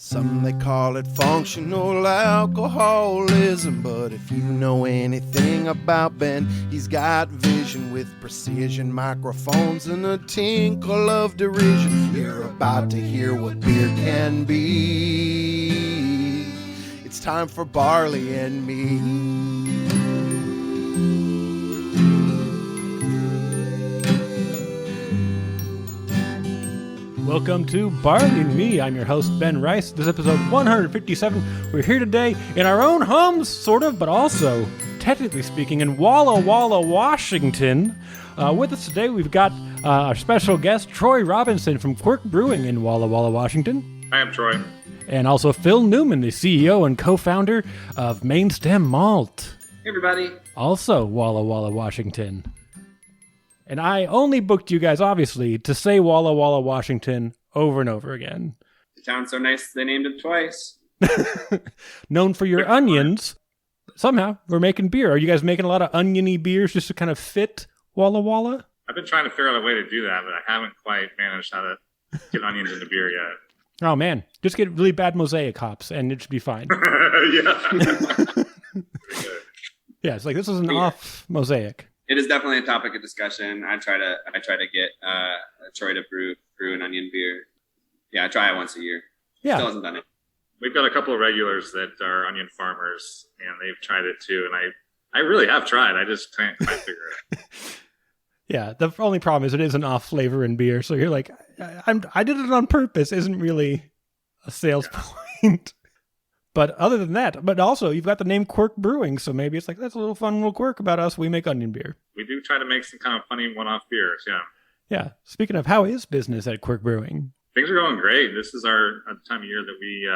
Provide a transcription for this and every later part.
Some they call it functional alcoholism, but if you know anything about Ben, he's got vision with precision, microphones and a tinkle of derision. You're about to hear what beer can be. It's time for Barley and Me. Welcome to Barley Me. I'm your host, Ben Rice. This is episode 157. We're here today in our own homes, sort of, but also, technically speaking, in Walla Walla, Washington. With us today, we've got our special guest, Troy Robinson from Quirk Brewing in Walla Walla, Washington. Hi, I'm Troy. And also Phil Newman, the CEO and co-founder of Mainstem Malt. Hey, everybody. Also Walla Walla, Washington. And I only booked you guys, obviously, to say Walla Walla, Washington over and over again. The town's so nice they named it twice. Known for your onions. Somehow, we're making beer. Are you guys making a lot of oniony beers just to kind of fit Walla Walla? I've been trying to figure out a way to do that, but I haven't quite managed how to get onions into beer yet. Oh, man. Just get really bad mosaic hops, and it should be fine. Yeah. Yeah, it's like this is an off mosaic. It is definitely a topic of discussion. I try to get Troy to brew an onion beer. Yeah, I try it once a year. Yeah. Still hasn't done it. We've got a couple of regulars that are onion farmers, and they've tried it too. And I really have tried. I just can't quite figure it out. Yeah, the only problem is it is an off flavor in beer. So you're like, I did it on purpose isn't really a sales point. But other than that, but also you've got the name Quirk Brewing, so maybe it's like, that's a little fun little quirk about us. We make onion beer. We do try to make some kind of funny one-off beers, yeah. Yeah. Speaking of, how is business at Quirk Brewing? Things are going great. This is our time of year that we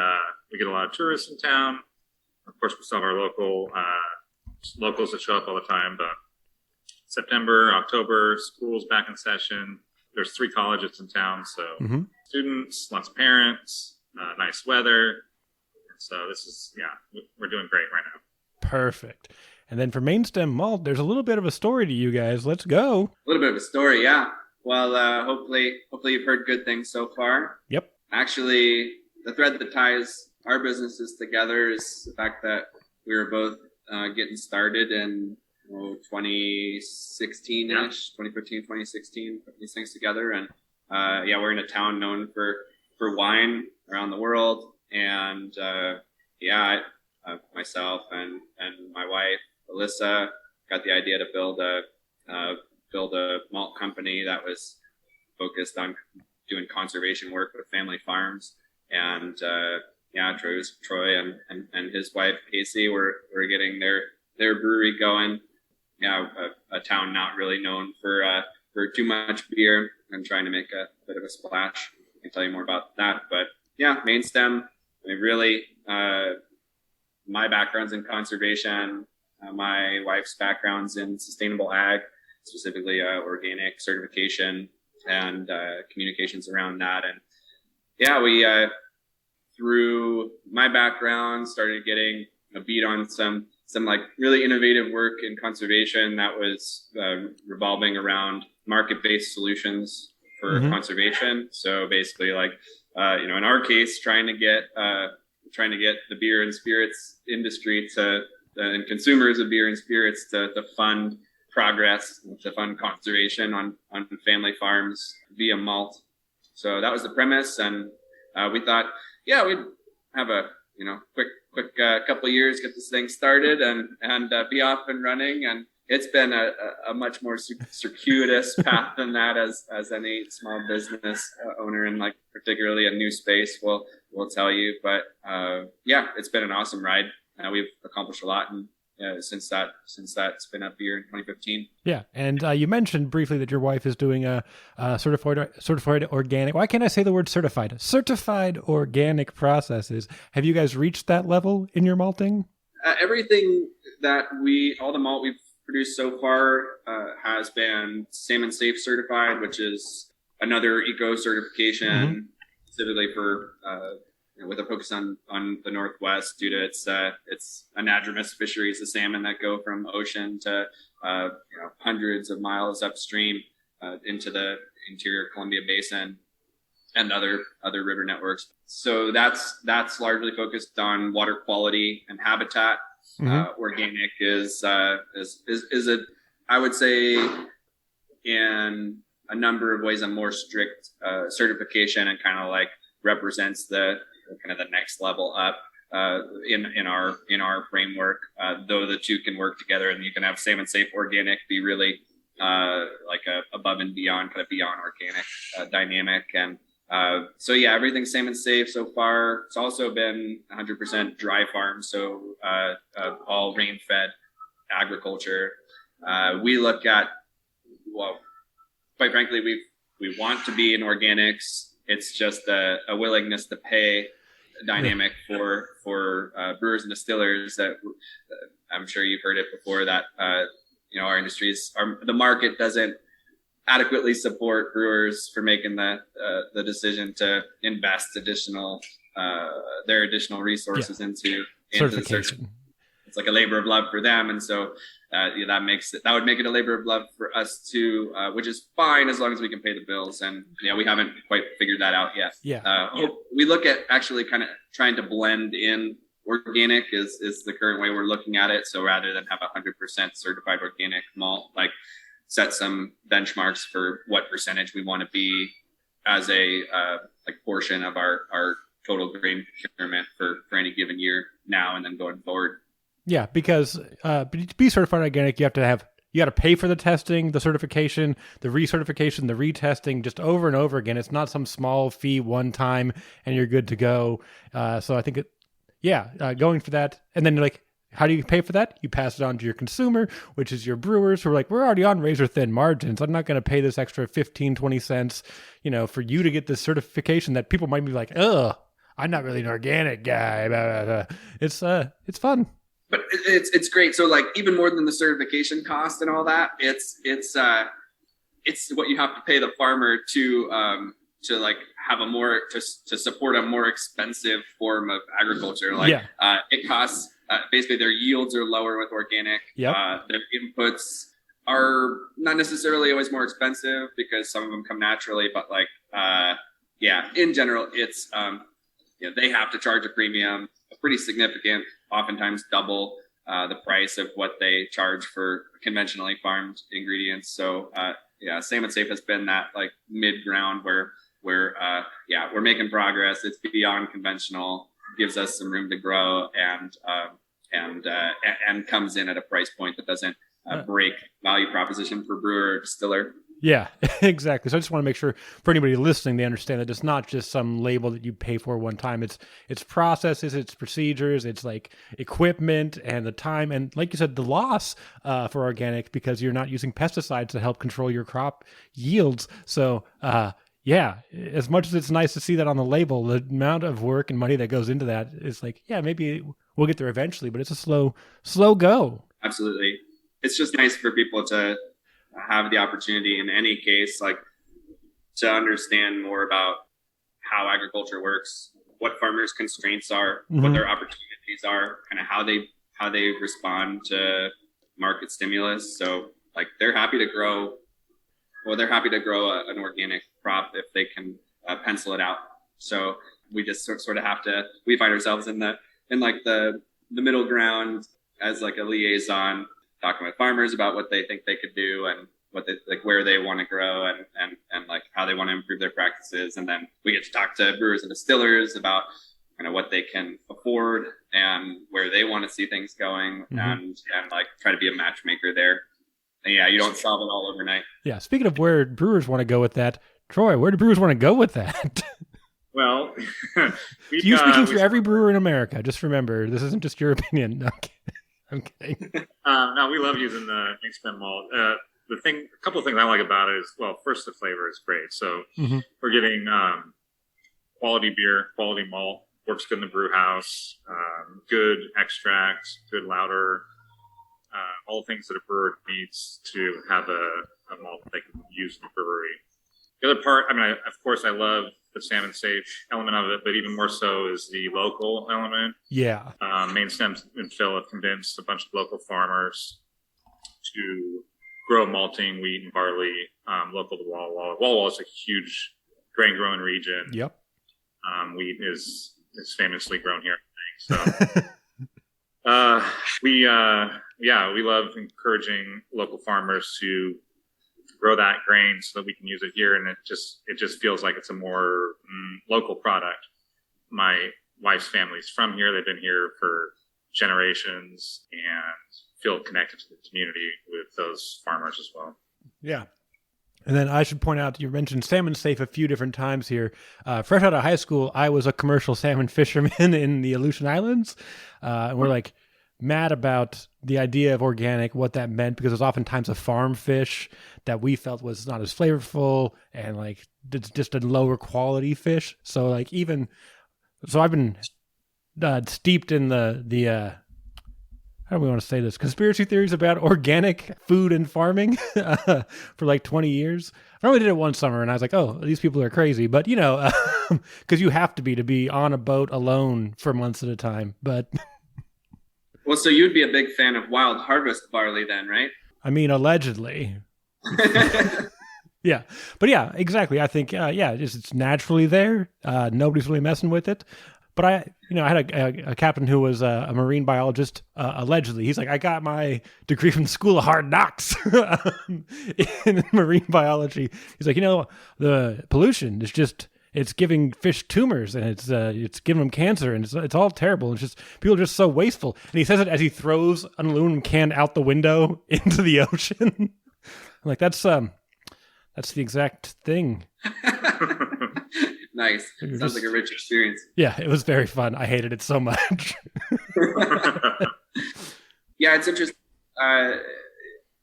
get a lot of tourists in town. Of course, we still have our locals that show up all the time, but September, October, school's back in session. There's 3 colleges in town, so students, lots of parents, nice weather. So this is, we're doing great right now. Perfect. And then for Mainstem Malt, there's a little bit of a story to you guys. Let's go. A little bit of a story, yeah. Well, hopefully you've heard good things so far. Yep. Actually, the thread that ties our businesses together is the fact that we were both getting started in 2016-ish, 2015, 2016, putting these things together. And we're in a town known for wine around the world. And myself and my wife Alyssa got the idea to build a malt company that was focused on doing conservation work with family farms. And Troy and his wife Casey were getting their brewery going. A town not really known for too much beer, and trying to make a bit of a splash. I can tell you more about that, but Mainstem. I mean, really, my background's in conservation. My wife's background's in sustainable ag, specifically organic certification and communications around that. And we, through my background, started getting a beat on some like really innovative work in conservation that was revolving around market-based solutions for conservation. So basically, like, in our case, trying to get the beer and spirits industry and consumers of beer and spirits to fund progress, to fund conservation on family farms via malt. So that was the premise, and we thought, we'd have a quick couple of years, get this thing started, and be off and running. And it's been a much more circuitous path than that, as any small business owner in like particularly a new space will tell you. But it's been an awesome ride. We've accomplished a lot since that spin up year in 2015. Yeah, and you mentioned briefly that your wife is doing a certified organic. Why can't I say the word certified? Certified organic processes. Have you guys reached that level in your malting? Everything all the malt we've produced so far has been salmon-safe certified, which is another eco certification specifically for with a focus on the Northwest due to its anadromous fisheries, the salmon that go from ocean to hundreds of miles upstream into the interior Columbia Basin. and other river networks. So that's largely focused on water quality and habitat. Organic is I would say in a number of ways a more strict certification, and kind of like represents the kind of the next level up in our framework. Though the two can work together, and you can have salmon-safe organic be really like a above and beyond, kind of beyond organic dynamic. And so yeah, everything's salmon-safe so far. It's also been 100% dry farm, so all rain-fed agriculture. We look at, well, quite frankly, we want to be in organics. It's just a willingness to pay dynamic for brewers and distillers that I'm sure you've heard it before, that our industries, the market doesn't adequately support brewers for making the decision to invest their additional resources into certification. It's like a labor of love for them, and so that would make it a labor of love for us too, which is fine as long as we can pay the bills. And we haven't quite figured that out yet. We look at actually kind of trying to blend in organic is the current way we're looking at it. So rather than have 100% certified organic malt, like set some benchmarks for what percentage we want to be as a portion of our total grain procurement for any given year now and then going forward. Yeah, because to be certified organic, you got to pay for the testing, the certification, the recertification, the retesting, just over and over again. It's not some small fee one time and you're good to go. So I think going for that. And then you're like, how do you pay for that? You pass it on to your consumer, which is your brewers, who are like, we're already on razor thin margins. I'm not going to pay this extra 15, 20 cents, for you to get this certification that people might be like, I'm not really an organic guy. Blah, blah, blah. It's fun. But it's great. So like even more than the certification cost and all that, it's what you have to pay the farmer to like have to support a more expensive form of agriculture. It costs basically their yields are lower with organic. Yep. Their inputs are not necessarily always more expensive because some of them come naturally, but in general, it's they have to charge a premium, a pretty significant, oftentimes double the price of what they charge for conventionally farmed ingredients. So salmon-safe has been that like mid-ground where we're making progress. It's beyond conventional, gives us some room to grow, and comes in at a price point that doesn't break value proposition for brewer or distiller. Yeah, exactly. So I just want to make sure for anybody listening, they understand that it's not just some label that you pay for one time. It's processes, it's procedures, it's like equipment and the time. And like you said, the loss for organic, because you're not using pesticides to help control your crop yields. So as much as it's nice to see that on the label, the amount of work and money that goes into that is like, maybe we'll get there eventually, but it's a slow go. Absolutely. It's just nice for people to have the opportunity in any case, like to understand more about how agriculture works, what farmers' constraints are, what their opportunities are, kind of how they respond to market stimulus. So like they're happy to grow an organic crop if they can pencil it out. So we just sort of we find ourselves in the middle ground as like a liaison, talking with farmers about what they think they could do and what they like, where they want to grow and like how they want to improve their practices. And then we get to talk to brewers and distillers about kind of what they can afford and where they want to see things going, and like try to be a matchmaker there. And you don't solve it all overnight. Yeah. Speaking of where brewers want to go with that, Troy, where do brewers want to go with that? Well, you speaking for every brewer in America. Just remember, this isn't just your opinion. No, I'm kidding. No, we love using the Mainstem Malt. A couple of things I like about it is, well, first, the flavor is great. So we're getting quality beer, quality malt, works good in the brew house, good extract, good lauter, all the things that a brewer needs to have a malt that they can use in the brewery. The other part, of course, I love the salmon-safe element of it, but even more so is the local element. Yeah. Mainstem and Phil have convinced a bunch of local farmers to grow malting, wheat, and barley local to Walla Walla. Walla Walla is a huge grain growing region. Yep. Wheat is famously grown here, I think. So we love encouraging local farmers to grow that grain so that we can use it here, and it just feels like it's a more local product. My wife's family's from here; they've been here for generations and feel connected to the community with those farmers as well. Yeah. And then I should point out, you mentioned salmon-safe a few different times here. Fresh out of high school, I was a commercial salmon fisherman in the Aleutian Islands. And we're like mad about the idea of organic, what that meant, because it was oftentimes a farm fish that we felt was not as flavorful and like it's just a lower quality fish. So like so I've been steeped in the how do we want to say this? Conspiracy theories about organic food and farming for like 20 years. I only did it one summer and I was like, oh, these people are crazy. But, because you have to be on a boat alone for months at a time. But well, so you'd be a big fan of wild harvest barley then, right? I mean, allegedly. Yeah. But yeah, exactly. I think, it's naturally there. Nobody's really messing with it. But I had a captain who was a marine biologist, allegedly. He's like, I got my degree from the School of Hard Knocks in marine biology. He's like, the pollution is it's giving fish tumors and it's giving them cancer and it's all terrible. It's just people are just so wasteful. And he says it as he throws an aluminum can out the window into the ocean. I'm like, that's the exact thing. Nice. Sounds like a rich experience. Yeah, it was very fun. I hated it so much. Yeah, it's interesting. I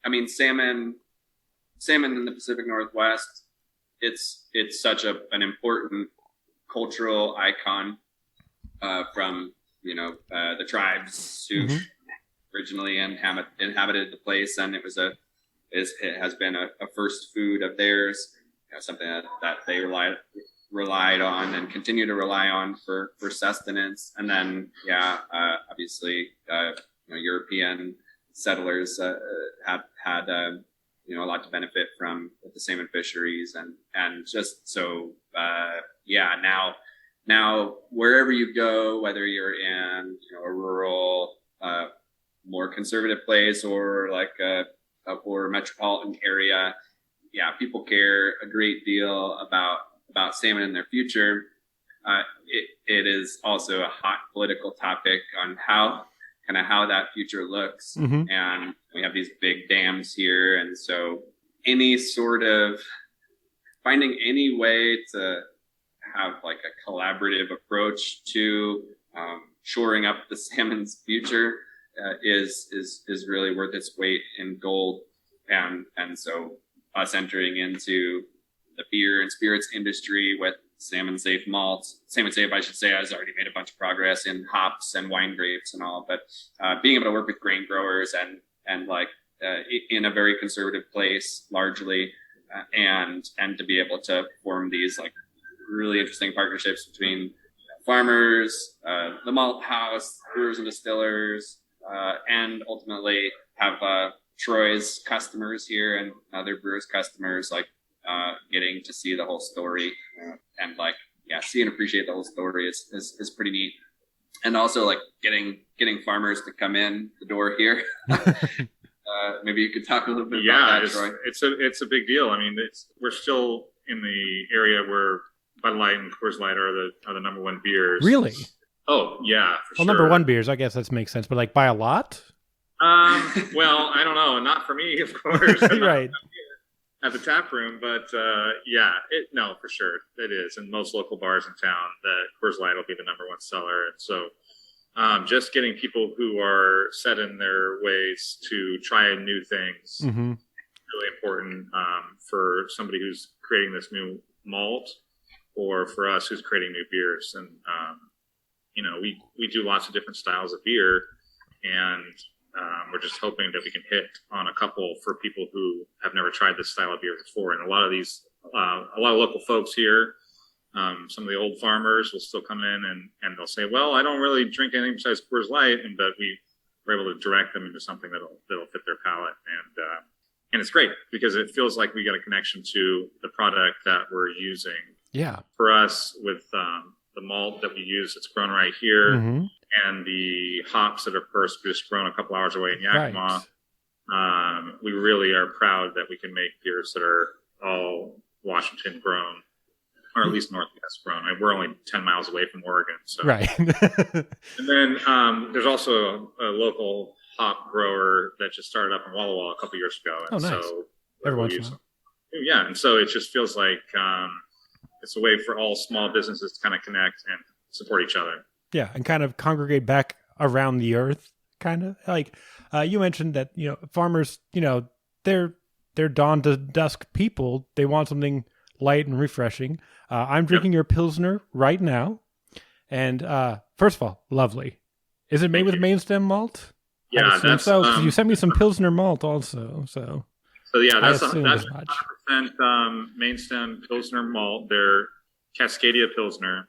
mean, salmon in the Pacific Northwest, it's such an important cultural icon from the tribes who originally inhabited the place, and it has been a first food of theirs. Something that they relied on and continue to rely on for sustenance. And then, obviously, European settlers had a lot to benefit from with the salmon fisheries and just so, now wherever you go, whether you're in a rural, more conservative place or like a more metropolitan area, people care a great deal about salmon in their future. It is also a hot political topic on how that future looks. Mm-hmm. And we have these big dams here. And so any sort of finding any way to have like a collaborative approach to shoring up the salmon's future is really worth its weight in gold. And so us entering into the beer and spirits industry with salmon-safe malts. Salmon-safe, I should say, has already made a bunch of progress in hops and wine grapes and all. But being able to work with grain growers and in a very conservative place, largely, and to be able to form these like really interesting partnerships between farmers, the malt house, brewers and distillers, and ultimately have Troy's customers here and other brewers' customers getting to see the whole story and see and appreciate the whole story is pretty neat. And also getting farmers to come in the door here. Maybe you could talk a little bit about that, Troy. It's a big deal. I mean, we're still in the area where Bud Light and Coors Light are the number one beers. Really? Oh yeah, for sure. Number one beers, I guess that makes sense, but by a lot? Well, I don't know. Not for me, of course. Right. At the tap room, but for sure it is. In most local bars in town, the Coors Light will be the number one seller, and so just getting people who are set in their ways to try new things mm-hmm. really important for somebody who's creating this new malt, or for us who's creating new beers. And we do lots of different styles of beer, and we're just hoping that we can hit on a couple for people who have never tried this style of beer before. And a lot of local folks here, some of the old farmers will still come in and they'll say, well, I don't really drink anything besides Coors Light. But we're able to direct them into something that'll fit their palate. And it's great because it feels like we got a connection to the product that we're using. Yeah. for us with the malt that we use. It's grown right here, Mm-hmm. and the hops that are first just grown a couple hours away in Yakima. Right. We really are proud that we can make beers that are all Washington grown, or at least Northwest grown. We're only 10 miles away from Oregon. So. Right. And then there's also a local hop grower that just started up in Walla Walla a couple years ago. And Oh, nice. so Every once in a while. yeah, and so it just feels like it's a way for all small businesses to kind of connect and support each other. Yeah, and kind of congregate back around the earth, kind of. Like you mentioned that, farmers, they're dawn to dusk people. They want something light and refreshing. I'm drinking your Pilsner right now. And first of all, lovely. Is it made with Mainstem malt? Yeah, that's so. 'Cause you sent me some Pilsner malt also. So yeah, that's as 100% Mainstem Pilsner malt. They're Cascadia Pilsner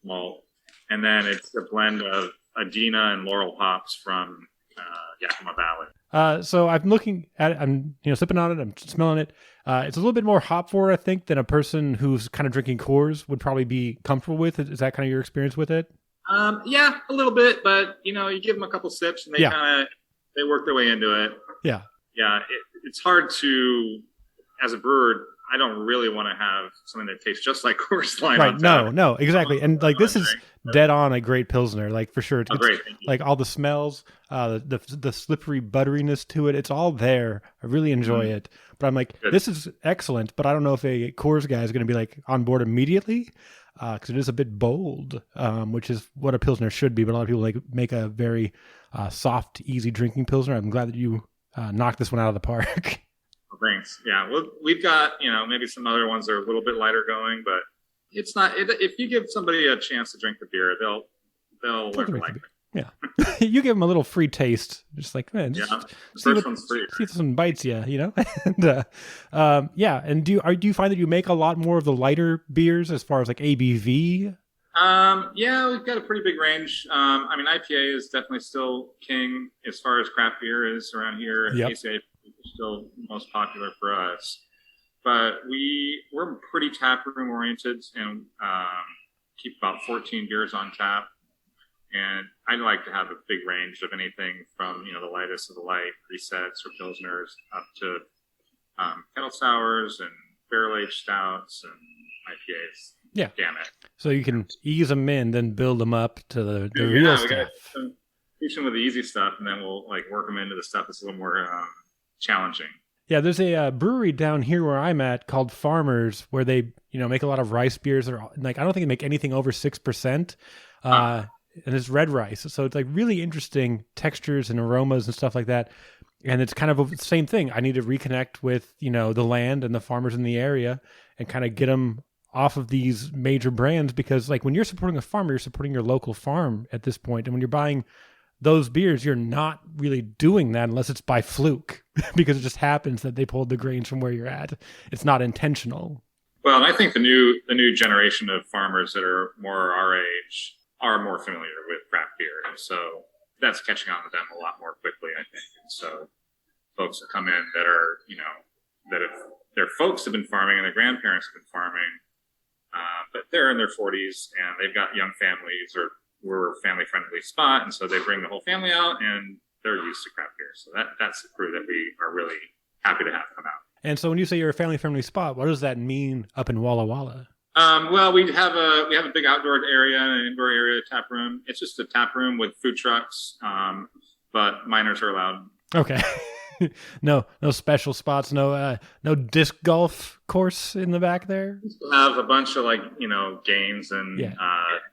malt. And then it's a blend of Adena and Laurel hops from Yakima Valley. So I'm looking at it. I'm sipping on it. I'm smelling it. It's a little bit more hop forward, I think, than a person who's kind of drinking Coors would probably be comfortable with. Is that kind of your experience with it? Yeah, a little bit, but you give them a couple sips and they work their way into it. Yeah. Yeah, it's hard to, as a brewer, I don't really want to have something that tastes just like Coors Light. Right. No, exactly. And like this is dead on a great Pilsner, like for sure. It's great. Thank you. Like all the smells, the slippery butteriness to it. It's all there. I really enjoy it. But I'm like, this is excellent. But I don't know if a Coors guy is going to be like on board immediately because it is a bit bold, which is what a Pilsner should be. But a lot of people like make a very soft, easy drinking Pilsner. I'm glad that you knocked this one out of the park. Thanks. Yeah, well, we've got maybe some other ones that are a little bit lighter going, but it's not. If you give somebody a chance to drink the beer, they'll learn to like it. Yeah, you give them a little free taste, just like man. The first one's free. See if this one bites you, and yeah. And do you find that you make a lot more of the lighter beers as far as like ABV? Yeah, we've got a pretty big range. IPA is definitely still king as far as craft beer is around here. Yep. ACA is still most popular for us, but we're pretty tap room oriented and keep about 14 beers on tap. And I'd like to have a big range of anything from the lightest of the light resets or pilsners up to kettle sours and barrel aged stouts and IPAs. Yeah, damn it. So you can ease them in, then build them up to the real stuff. Teach them with the easy stuff, and then we'll work them into the stuff that's a little more challenging. Yeah, there's a brewery down here where I'm at called Farmers, where they make a lot of rice beers. They're like I don't think they make anything over 6%, and it's red rice, so it's like really interesting textures and aromas and stuff like that. And it's kind of the same thing. I need to reconnect with the land and the farmers in the area, and kind of get them off of these major brands, because like when you're supporting a farmer, you're supporting your local farm at this point. And when you're buying those beers, you're not really doing that unless it's by fluke, because it just happens that they pulled the grains from where you're at. It's not intentional. Well, and I think the new generation of farmers that are more our age are more familiar with craft beer, and so that's catching on to them a lot more quickly, I think. And so folks that come in that are that if their folks have been farming and their grandparents have been farming, but they're in their 40s and they've got young families, or we're a family-friendly spot, and so they bring the whole family out and they're used to craft beer. So that's the crew that we are really happy to have come out. And so when you say you're a family-friendly spot, what does that mean up in Walla Walla? Well, we have a big outdoor area and an indoor area tap room. It's just a tap room with food trucks, but minors are allowed. Okay. No special spots, no disc golf course in the back there. We have a bunch of games and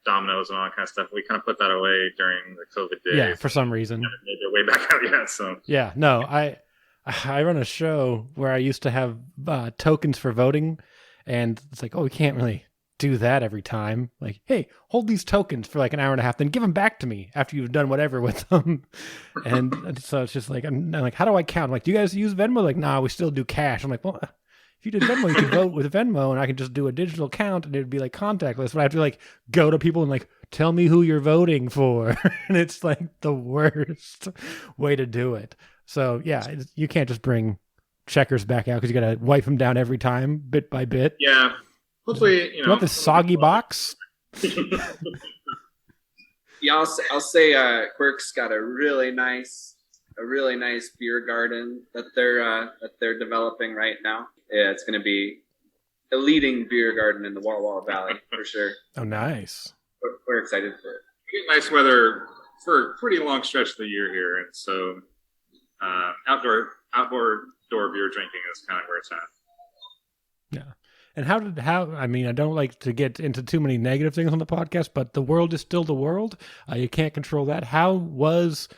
dominoes and all that kind of stuff. We kind of put that away during the COVID days. Yeah, for some reason. Made their way back out yet. So yeah, no, I run a show where I used to have tokens for voting, and it's like, oh, we can't really do that every time. Like, hey, hold these tokens for like an hour and a half, then give them back to me after you've done whatever with them. And so it's just like, I'm like, how do I count? I'm like, do you guys use Venmo? Like, nah, we still do cash. I'm like, well, if you did Venmo, you could vote with Venmo, and I could just do a digital count, and it'd be like contactless. But I have to like go to people and like, tell me who you're voting for. And it's like the worst way to do it. So yeah, you can't just bring checkers back out because you got to wipe them down every time, bit by bit. Yeah. hopefully, Do you want the soggy box? Yeah, I'll say Quirk's got a really nice beer garden that they're developing right now. Yeah, it's going to be a leading beer garden in the Walla Walla Valley for sure. Oh, nice. We're excited for it. We get nice weather for a pretty long stretch of the year here, and so outdoor beer drinking is kind of where it's at. Yeah. And I mean, I don't like to get into too many negative things on the podcast, but the world is still the world. You can't control that. How was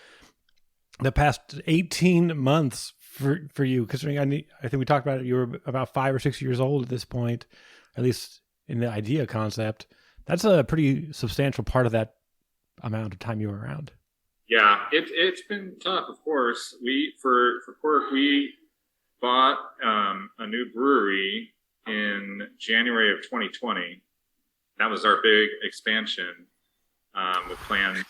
the past 18 months for you? Considering I think we talked about it, you were about 5 or 6 years old at this point, at least in the idea concept. That's a pretty substantial part of that amount of time you were around. Yeah, it's been tough, of course. For Quirk, we bought a new brewery in January of 2020. That was our big expansion with plans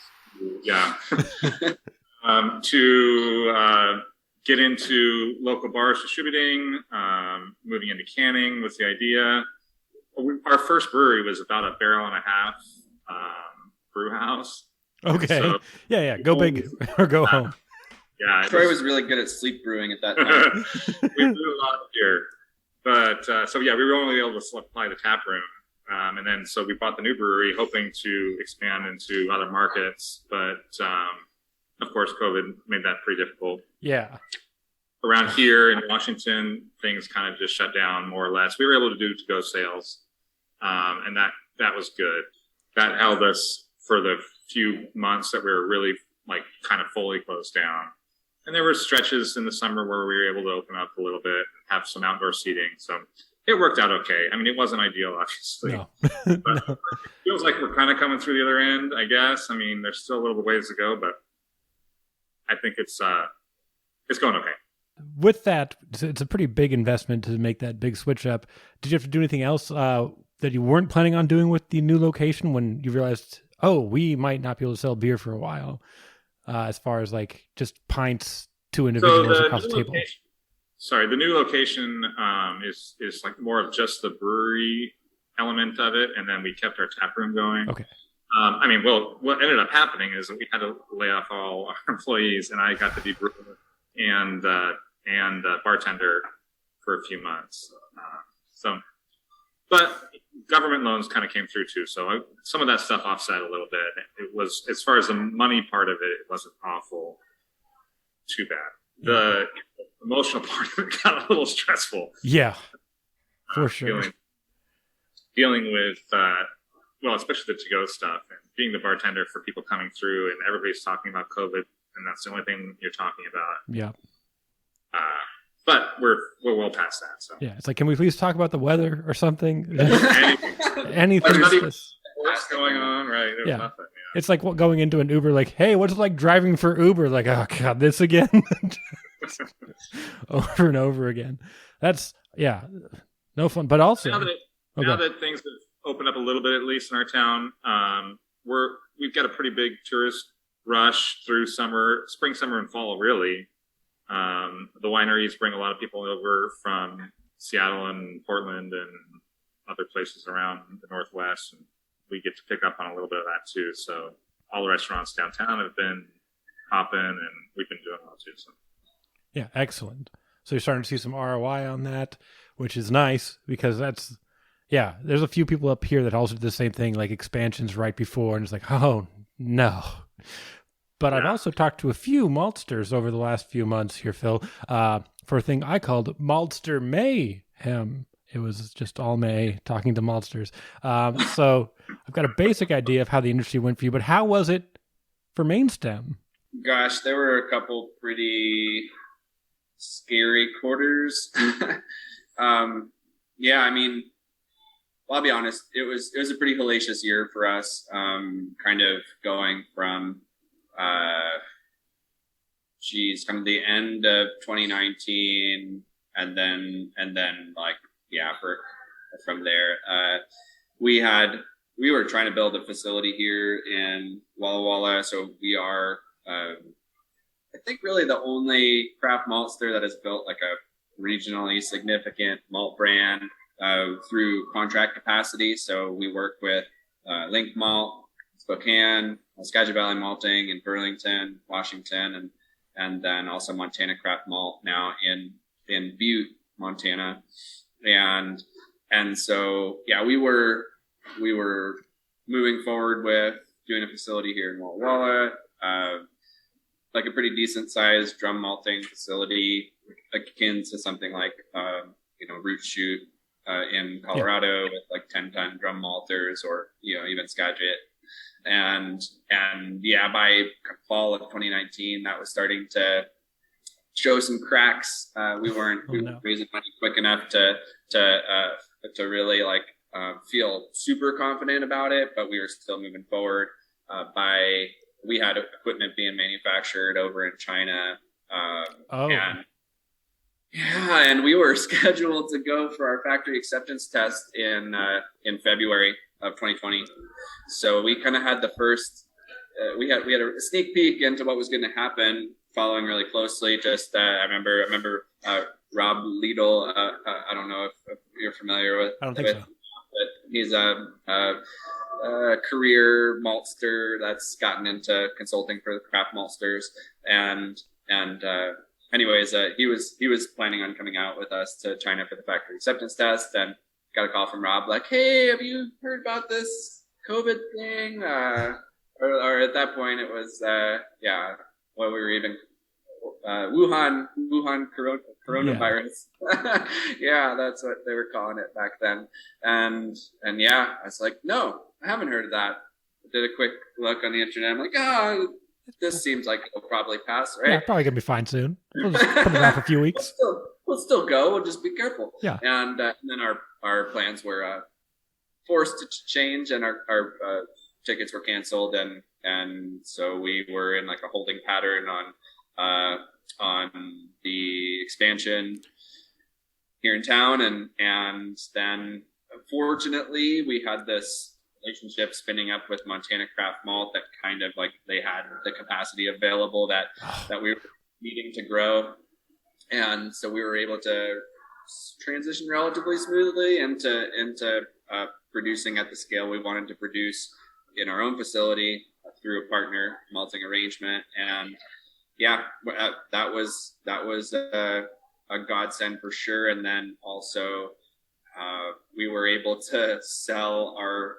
to get into local bars distributing, moving into canning was the idea. Our first brewery was about a barrel and a half brew house. Okay. So, yeah. Go big or go home. Yeah. Troy was really good at sleep brewing at that time. We brewed a lot of beer. But we were only able to supply the tap room. And then so we bought the new brewery hoping to expand into other markets. But of course, COVID made that pretty difficult. Yeah. Around here in Washington, things kind of just shut down more or less. We were able to do to-go sales. And that was good. That held us for the few months that we were really like kind of fully closed down. And there were stretches in the summer where we were able to open up a little bit and have some outdoor seating. So it worked out okay. I mean, it wasn't ideal, obviously. No. But it feels like we're kind of coming through the other end, I guess. I mean, there's still a little ways to go, but I think it's going okay. With that, it's a pretty big investment to make that big switch up. Did you have to do anything else that you weren't planning on doing with the new location when you realized, oh, we might not be able to sell beer for a while? As far as like just pints to individuals across the table. The new location is like more of just the brewery element of it, and then we kept our tap room going. Okay. I mean, what ended up happening is that we had to lay off all our employees, and I got to be brewer and bartender for a few months. But government loans kind of came through too, so some of that stuff offset a little bit. It was, as far as the money part of it wasn't awful too bad. The emotional part of it got a little stressful. Yeah, for sure. Dealing with, especially the to-go stuff and being the bartender for people coming through, and everybody's talking about COVID, and that's the only thing you're talking about. Yeah. But we're well past that. So yeah, it's like, can we please talk about the weather or something? Anything. Anything. What's going on? Right? There's nothing. Yeah. It's like going into an Uber, like, hey, what's it like driving for Uber? Like, oh god, this again, over and over again. That's no fun. But also now that things have opened up a little bit, at least in our town, we've got a pretty big tourist rush through spring, summer, and fall. Really. The wineries bring a lot of people over from Seattle and Portland and other places around the Northwest, and we get to pick up on a little bit of that too. So all the restaurants downtown have been hopping, and we've been doing well too. So yeah, excellent. So you're starting to see some ROI on that, which is nice because there's a few people up here that also did the same thing, like expansions right before, and it's like, oh no. But I've also talked to a few maltsters over the last few months here, Phil, for a thing I called Maltster Mayhem. It was just all May talking to maltsters. So I've got a basic idea of how the industry went for you, but how was it for Mainstem? Gosh, there were a couple pretty scary quarters. I mean, I'll be honest, it was a pretty hellacious year for us, kind of going from kind of the end of 2019 and then from there, we were trying to build a facility here in Walla Walla. So we are, I think really the only craft maltster that has built like a regionally significant malt brand. through contract capacity. So we work with Link Malt, Spokane, Skagit Valley Malting in Burlington, Washington, and then also Montana Craft Malt now in Butte, Montana. And so, yeah, we were moving forward with doing a facility here in Walla Walla, like a pretty decent sized drum malting facility, akin to something like, Root Shoot in Colorado with like 10-ton drum malters, or, even Skagit. And yeah, by fall of 2019, that was starting to show some cracks. We weren't raising money quick enough to really feel super confident about it, but we were still moving forward. We had equipment being manufactured over in China. And we were scheduled to go for our factory acceptance test in February of 2020. So we kind of had the first, we had a sneak peek into what was going to happen, following really closely. I remember Rob Liedl. I don't know if you're familiar with. I don't think so. But he's a career maltster that's gotten into consulting for the craft maltsters, and anyways, he was planning on coming out with us to China for the factory acceptance test, and got a call from Rob like, "Hey, have you heard about this COVID thing?" Or at that point it was we were even Wuhan coronavirus. Yeah, that's what they were calling it back then. And yeah, I was like, no, I haven't heard of that. I did a quick look on the internet. I'm like, this seems like it'll probably pass, right? Yeah, probably gonna be fine soon. We'll just put it off a few weeks. We'll still go. We'll just be careful. Yeah. And then our plans were forced to change, and our tickets were canceled, and so we were in like a holding pattern on the expansion here in town, and then fortunately we had this relationship spinning up with Montana Craft Malt that kind of like they had the capacity available that we were needing to grow, and so we were able to transition relatively smoothly into producing at the scale we wanted to produce in our own facility through a partner malting arrangement. And yeah, that was a godsend for sure. And then also we were able to sell our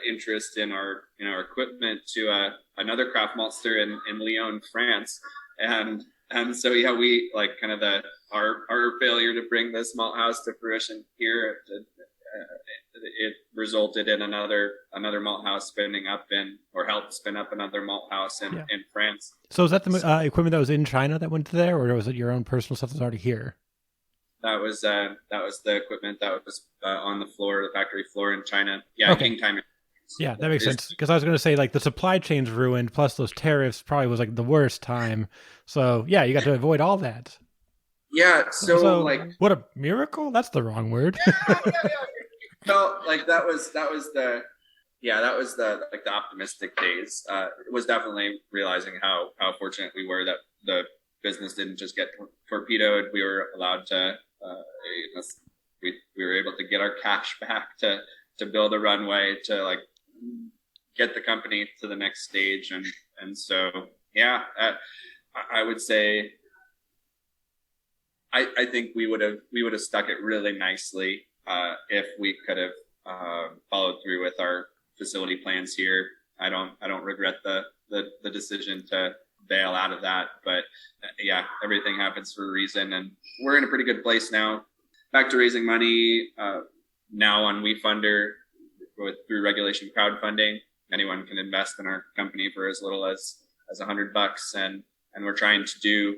interest in our equipment to another craft maltster in Lyon, France, and so yeah, we like kind of our failure to bring this malt house to fruition here. It resulted in another malt house spinning up helped spin up another malt house in France. So is that the equipment that was in China that went to there, or was it your own personal stuff that's already here? That was the equipment that was on the factory floor in China. Yeah, okay. Time. Yeah, that makes sense. Because I was going to say, like, the supply chain's ruined, plus those tariffs probably was like the worst time. So yeah, you got to avoid all that. Yeah. So like, what a miracle! That's the wrong word. Yeah. No, like that was the optimistic days. It was definitely realizing how fortunate we were that the business didn't just get torpedoed. We were allowed to, we were able to get our cash back to build a runway to like get the company to the next stage. And so, yeah, I would say, I think we would have stuck it really nicely if we could have followed through with our facility plans here. I don't regret the decision to bail out of that, but yeah, everything happens for a reason, and we're in a pretty good place now. Back to raising money now on WeFunder through regulation crowdfunding. Anyone can invest in our company for as little as $100, and we're trying to do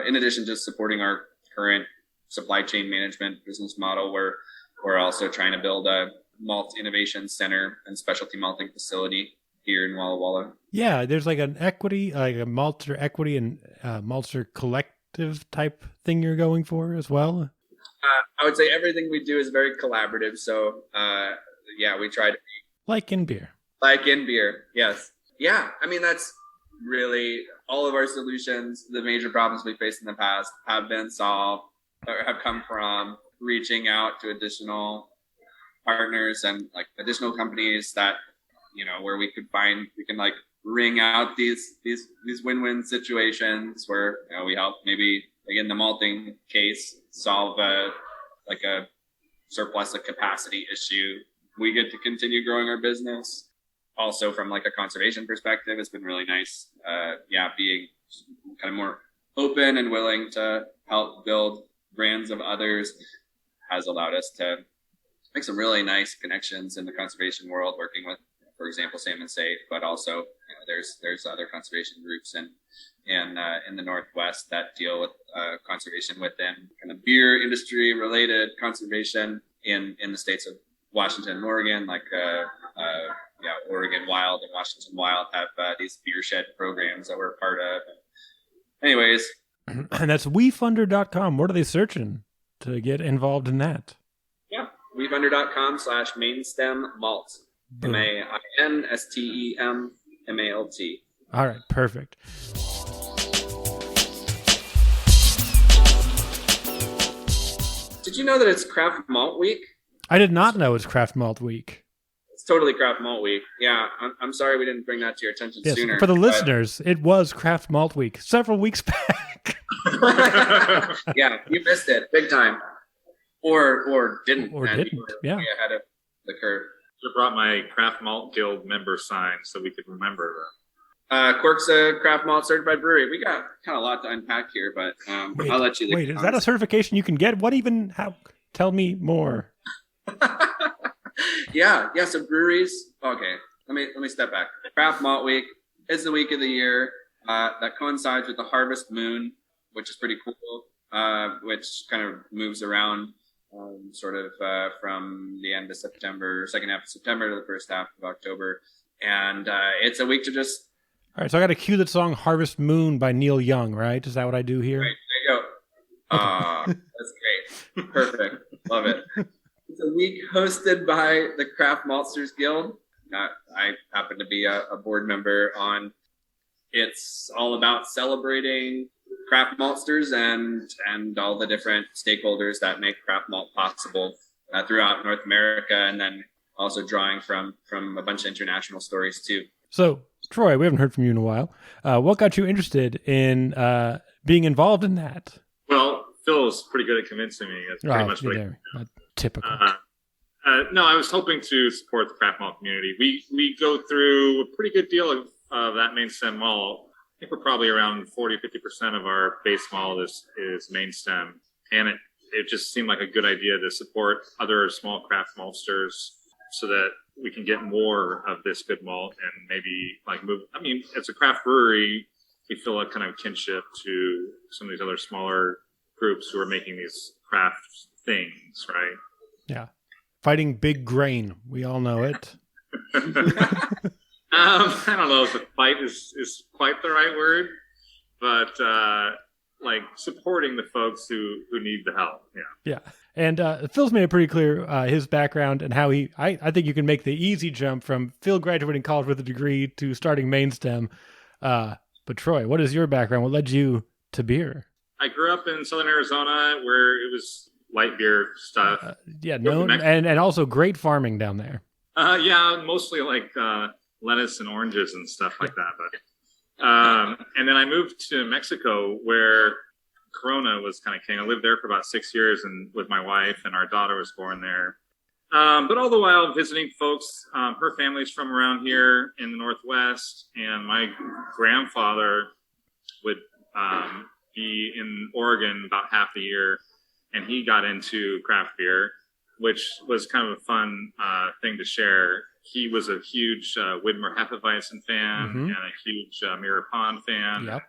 in addition to supporting our current supply chain management business model, we're also trying to build a malt innovation center and specialty malting facility here in Walla Walla. Yeah, there's like an equity, like a maltster equity and maltster collective type thing you're going for as well. I would say everything we do is very collaborative. So yeah, we try to be like in beer. Like in beer, yes. Yeah, I mean, that's really all of our solutions. The major problems we faced in the past have been solved or have come from reaching out to additional partners and like additional companies that, where we can like wring out these win-win situations where, we help maybe like in the malting case solve a surplus of capacity issue. We get to continue growing our business. Also from like a conservation perspective, it's been really nice. Being kind of more open and willing to help build brands of others has allowed us to make some really nice connections in the conservation world, working with, for example, salmon-safe, but also there's other conservation groups in the Northwest that deal with conservation within kind of beer industry related conservation in the states of Washington and Oregon, like Oregon Wild and Washington Wild have these beer shed programs that we're a part of. Anyways. And that's WeFunder.com. What are they searching to get involved in that? Yeah, WeFunder.com/Mainstem Malt. MAINSTEMMALT. All right, perfect. Did you know that it's Craft Malt Week? I did not know it's Craft Malt Week. It's totally Craft Malt Week. Yeah, I'm sorry we didn't bring that to your attention sooner. For the listeners, it was Craft Malt Week several weeks back. Yeah, you missed it big time. Or didn't. Or didn't, yeah. Ahead of the curve. I brought my Craft Malt Guild member sign so we could remember them. Quirk's a Craft Malt certified brewery. We got kind of a lot to unpack here, but I'll let you. Wait, is that a certification you can get? What even? How? Tell me more. Yeah. So breweries. Okay, let me step back. Craft Malt Week is the week of the year that coincides with the harvest moon, which is pretty cool. Which kind of moves around. From the end of September, second half of September to the first half of October. And it's a week to just... All right, so I got to cue the song Harvest Moon by Neil Young, right? Is that what I do here? Right, there you go. That's great. Perfect. Love it. It's a week hosted by the Craft Maltsters Guild. I happen to be a board member on. It's all about celebrating craft maltsters and all the different stakeholders that make craft malt possible throughout North America, and then also drawing from a bunch of international stories too. So, Troy, we haven't heard from you in a while. What got you interested in being involved in that? Well, Phil's pretty good at convincing me. That's pretty much what typical. No, I was hoping to support the craft malt community. We go through a pretty good deal of that Mainstem malt. I think we're probably around 40-50% of our base malt is Mainstem, and it just seemed like a good idea to support other small craft maltsters so that we can get more of this good malt and maybe like move. I mean, as a craft brewery, we feel a kind of kinship to some of these other smaller groups who are making these craft things, right? Yeah, fighting big grain. We all know it. I don't know if the fight is quite the right word, but like supporting the folks who need the help. Yeah. And Phil's made it pretty clear his background and how I think you can make the easy jump from Phil graduating college with a degree to starting Mainstem. But Troy, what is your background? What led you to beer? I grew up in Southern Arizona where it was light beer stuff. And also great farming down there. Yeah, mostly like lettuce and oranges and stuff like that. But and then I moved to Mexico where Corona was kind of king. I lived there for about 6 years and with my wife, and our daughter was born there. But all the while visiting folks, her family's from around here in the Northwest, and my grandfather would be in Oregon about half the year, and he got into craft beer, which was kind of a fun thing to share. He was a huge Widmer Hefeweizen fan and a huge Mirror Pond fan. Yep.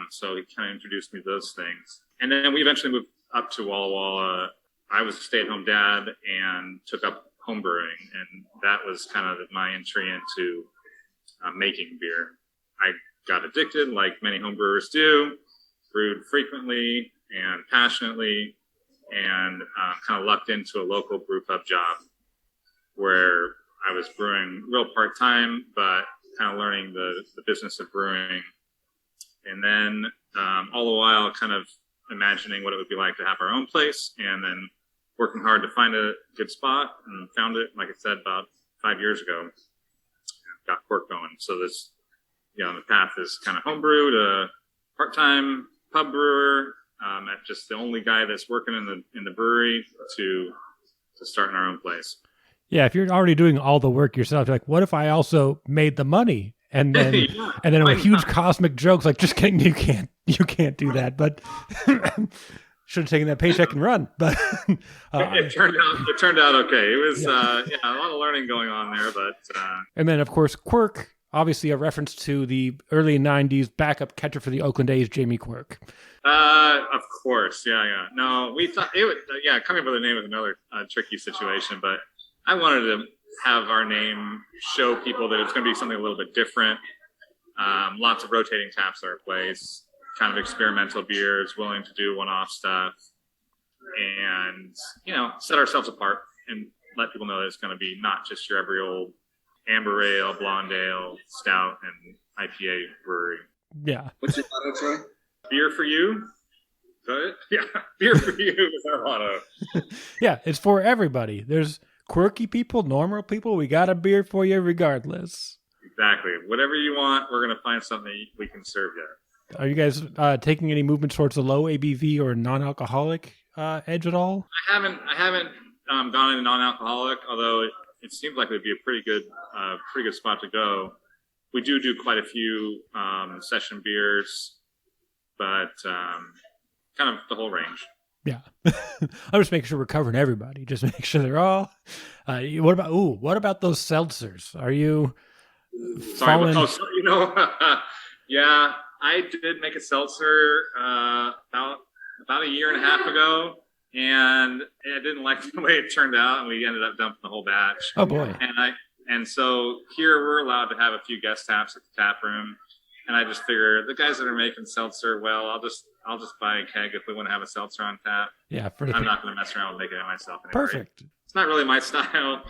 So he kind of introduced me to those things. And then we eventually moved up to Walla Walla. I was a stay-at-home dad and took up home brewing, and that was kind of my entry into making beer. I got addicted, like many home brewers do, brewed frequently and passionately, and kind of lucked into a local brew pub job where I was brewing real part-time, but kind of learning the business of brewing. And then all the while kind of imagining what it would be like to have our own place, and then working hard to find a good spot, and found it, like I said, about 5 years ago. Got Quirk going. So this, the path is kind of homebrew to part-time pub brewer, at just the only guy that's working in the brewery to starting our own place. Yeah, if you're already doing all the work yourself, you're like, what if I also made the money? And then and then a huge cosmic joke's like, just kidding, you can't do that. But should have taken that paycheck and run. But it turned out okay. It was a lot of learning going on there, but and then of course Quirk, obviously a reference to the early 90s backup catcher for the Oakland A's, Jamie Quirk. Of course, yeah. No, we thought it would. Coming up with a name was another tricky situation, but I wanted to have our name show people that it's going to be something a little bit different. Lots of rotating taps at our place, kind of experimental beers, willing to do one-off stuff, and set ourselves apart and let people know that it's going to be not just your every old amber ale, blonde ale, stout, and IPA brewery. Yeah. What's your motto, Troy? Beer for you. Is that it? Yeah, beer for you is our motto. Yeah, it's for everybody. There's quirky people, normal people. We got a beer for you regardless. Exactly. Whatever you want, we're going to find something we can serve you. Are you guys taking any movement towards a low ABV or non-alcoholic edge at all? I haven't gone into non-alcoholic, although it seems like it would be a pretty good spot to go. We do quite a few session beers, but kind of the whole range. Yeah. I'm just making sure we're covering everybody. Just make sure they're all. What about those seltzers? Are you Sorry, yeah, I did make a seltzer about a year and a half ago, and I didn't like the way it turned out, and we ended up dumping the whole batch. Oh boy! And so here we're allowed to have a few guest taps at the tap room, and I just figure the guys that are making seltzer, well, I'll just buy a keg if we want to have a seltzer on tap. Yeah, I'm not going to mess around with making it myself anyway. Perfect. It's not really my style.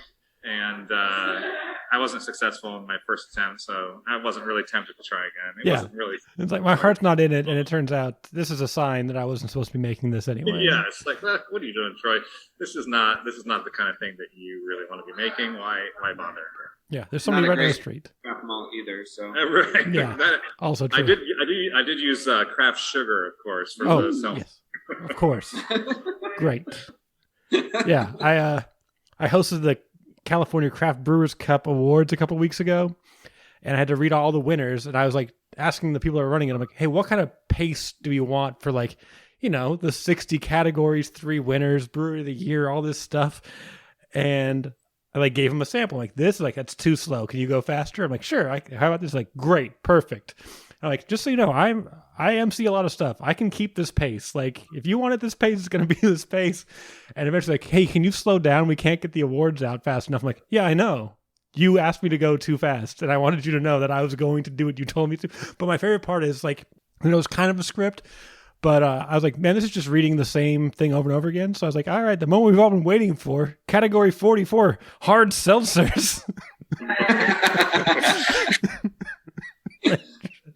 And I wasn't successful in my first attempt, so I wasn't really tempted to try again. It wasn't really. It's like my heart's not in it, and it turns out this is a sign that I wasn't supposed to be making this anyway. Yeah, it's like, what are you doing, Troy? This is not the kind of thing that you really want to be making. Why bother? Yeah, there's somebody right on the street. Craft malt either, so right. Yeah, also true. I did use craft sugar, of course, for the seltzer. Yes, of course. Great. Yeah, I hosted the California Craft Brewers Cup Awards a couple weeks ago, and I had to read all the winners, and I was like asking the people that are running it, I'm like, hey, what kind of pace do you want for the 60 categories, 3 winners, brewery of the year, all this stuff? And I gave them a sample, that's too slow. Can you go faster? I'm like, sure. How about this? Great, perfect. I'm like, just so you know, I MC a lot of stuff. I can keep this pace. If you want it this pace, it's going to be this pace. And eventually, hey, can you slow down? We can't get the awards out fast enough. I'm like, yeah, I know. You asked me to go too fast, and I wanted you to know that I was going to do what you told me to. But my favorite part is it's kind of a script, but I was like, man, this is just reading the same thing over and over again. So I was like, all right, the moment we've all been waiting for, category 44, hard seltzers.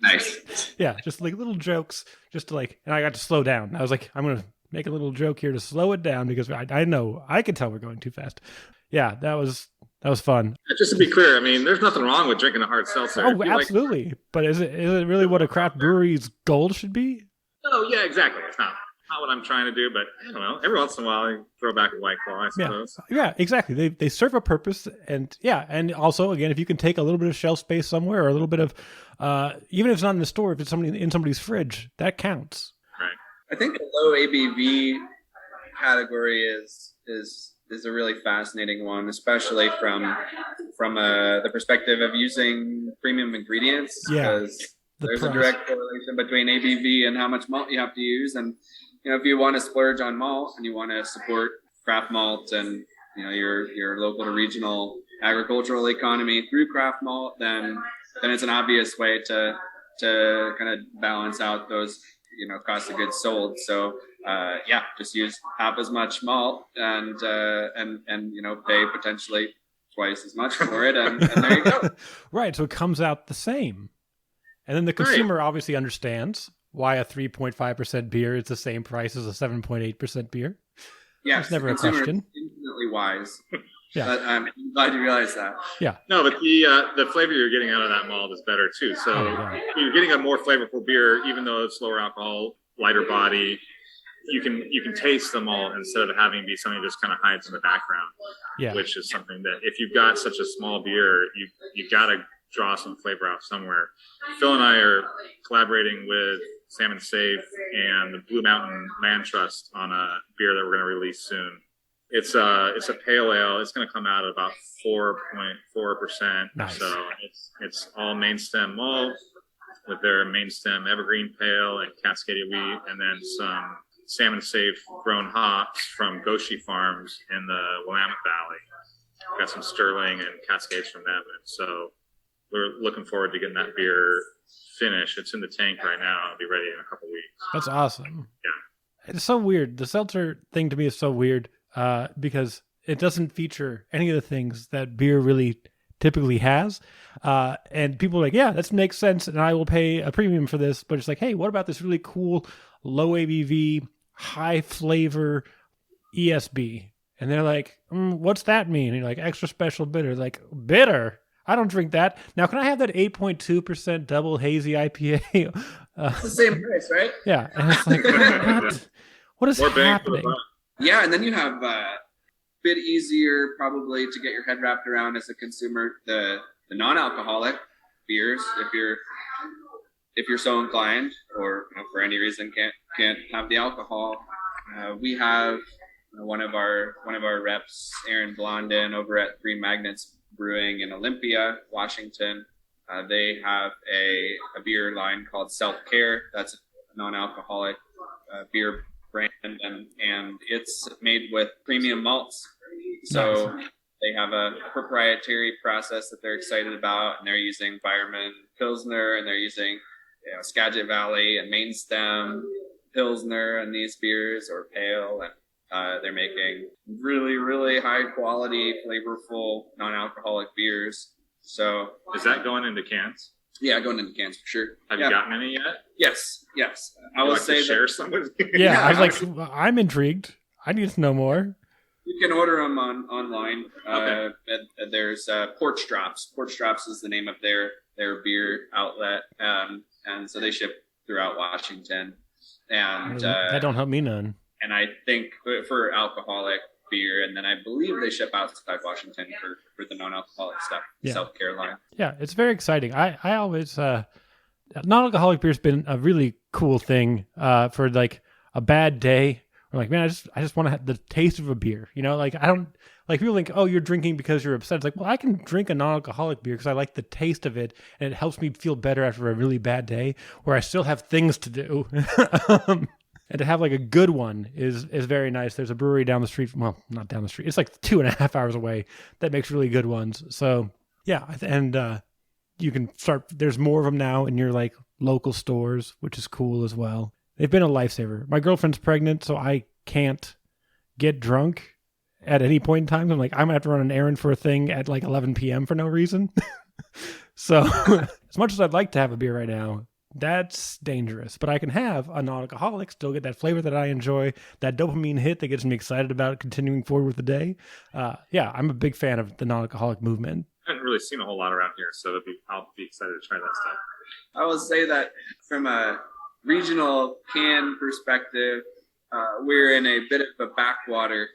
Nice. Yeah, just little jokes, and I got to slow down. I was like, I'm going to make a little joke here to slow it down because I know I can tell we're going too fast. Yeah, that was fun. Just to be clear, I mean, there's nothing wrong with drinking a hard seltzer. Oh, absolutely. But is it really what a craft brewery's goal should be? Oh, yeah, exactly. It's not what I'm trying to do, but I don't know. Every once in a while, I throw back a White Claw, I suppose. Yeah, exactly. They serve a purpose, and also, again, if you can take a little bit of shelf space somewhere or a little bit of, even if it's not in the store, if it's in somebody's fridge, that counts. Right. I think the low ABV category is a really fascinating one, especially from the perspective of using premium ingredients. Yeah. Because there's a direct correlation between ABV and how much malt you have to use. And, if you want to splurge on malt and you want to support craft malt and, your local to regional agricultural economy through craft malt, then it's an obvious way to kind of balance out those, cost of goods sold. So, just use half as much malt and pay potentially twice as much for it. And there you go. Right. So it comes out the same. And then the consumer obviously understands why a 3.5% beer is the same price as a 7.8% beer. Yes, That's never a consumer is question. infinitely wise. Yeah. But I'm glad you realized that. No, but the flavor you're getting out of that malt is better too. So you're getting a more flavorful beer, even though it's lower alcohol, lighter body. You can taste the malt instead of having it be something that just kind of hides in the background. Yeah. Which is something that if you've got such a small beer, you got to draw some flavor out somewhere. Phil and I are collaborating with salmon-safe and the Blue Mountain Land Trust on a beer that we're going to release soon. It's a pale ale. It's going to come out at about 4.4%. Nice. So it's all Mainstem Malt with their Mainstem Evergreen Pale and Cascadia wheat, and then some salmon-safe grown hops from Goshi Farms in the Willamette Valley. Got some Sterling and Cascades from them, and so we're looking forward to getting that beer finished. It's in the tank right now. It'll be ready in a couple weeks. That's awesome. Yeah. It's so weird. The seltzer thing to me is so weird because it doesn't feature any of the things that beer really typically has. And people are like, yeah, that makes sense, and I will pay a premium for this. But it's like, hey, what about this really cool, low ABV, high flavor ESB? And they're like, what's that mean? And you're like, extra special bitter. Like, bitter? I don't drink that. Now, can I have that 8.2% double hazy IPA? It's the same price, right? Yeah. And it's like, what is More bang for the happening? buck. Yeah, and then you have a bit easier probably to get your head wrapped around as a consumer the non-alcoholic beers if you're so inclined, or for any reason can't have the alcohol. We have one of our reps, Aaron Blondin, over at Three Magnets Brewing in Olympia, Washington. They have a beer line called Self Care. That's a non-alcoholic beer brand, and it's made with premium malts. So they have a proprietary process that they're excited about, and they're using Byerman Pilsner, and they're using Skagit Valley and Mainstem Pilsner in these beers, or pale, and they're making really, really high quality, flavorful, non-alcoholic beers. So Is that going into cans? yeah, going into cans for sure. Have you gotten any yet? Yes. I Would will like say to share that some with me? Yeah, Yeah, I was like, I'm intrigued. I need to know more. you can order them online. Okay. There's Porch Drops. Porch Drops is the name of their beer outlet, and so they ship throughout Washington. And That don't help me none. and I think for alcoholic beer, and then I believe they ship outside Washington for the non-alcoholic stuff, Yeah. South Carolina. Yeah, it's very exciting. I always non-alcoholic beer's been a really cool thing for like a bad day. I'm like, man, I just want to have the taste of a beer. Like I don't like people think, oh, you're drinking because you're upset. It's like, well, I can drink a non-alcoholic beer because I like the taste of it, and it helps me feel better after a really bad day where I still have things to do. And to have like a good one is very nice. There's a brewery down the street. Well, not down the street. It's like 2.5 hours away that makes really good ones. So yeah, and you can start. There's more of them now in your like local stores, which is cool as well. They've been a lifesaver. My girlfriend's pregnant, so I can't get drunk at any point in time. I'm like, I'm gonna have to run an errand for a thing at like 11 p.m. for no reason. So as much as I'd like to have a beer right now, that's dangerous. But I can have a non-alcoholic, still get that flavor that I enjoy, that dopamine hit that gets me excited about continuing forward with the day. Yeah, I'm a big fan of the non-alcoholic movement. I haven't really seen a whole lot around here, so I'll be excited to try that stuff. I will say that from a regional can perspective, we're in a bit of a backwater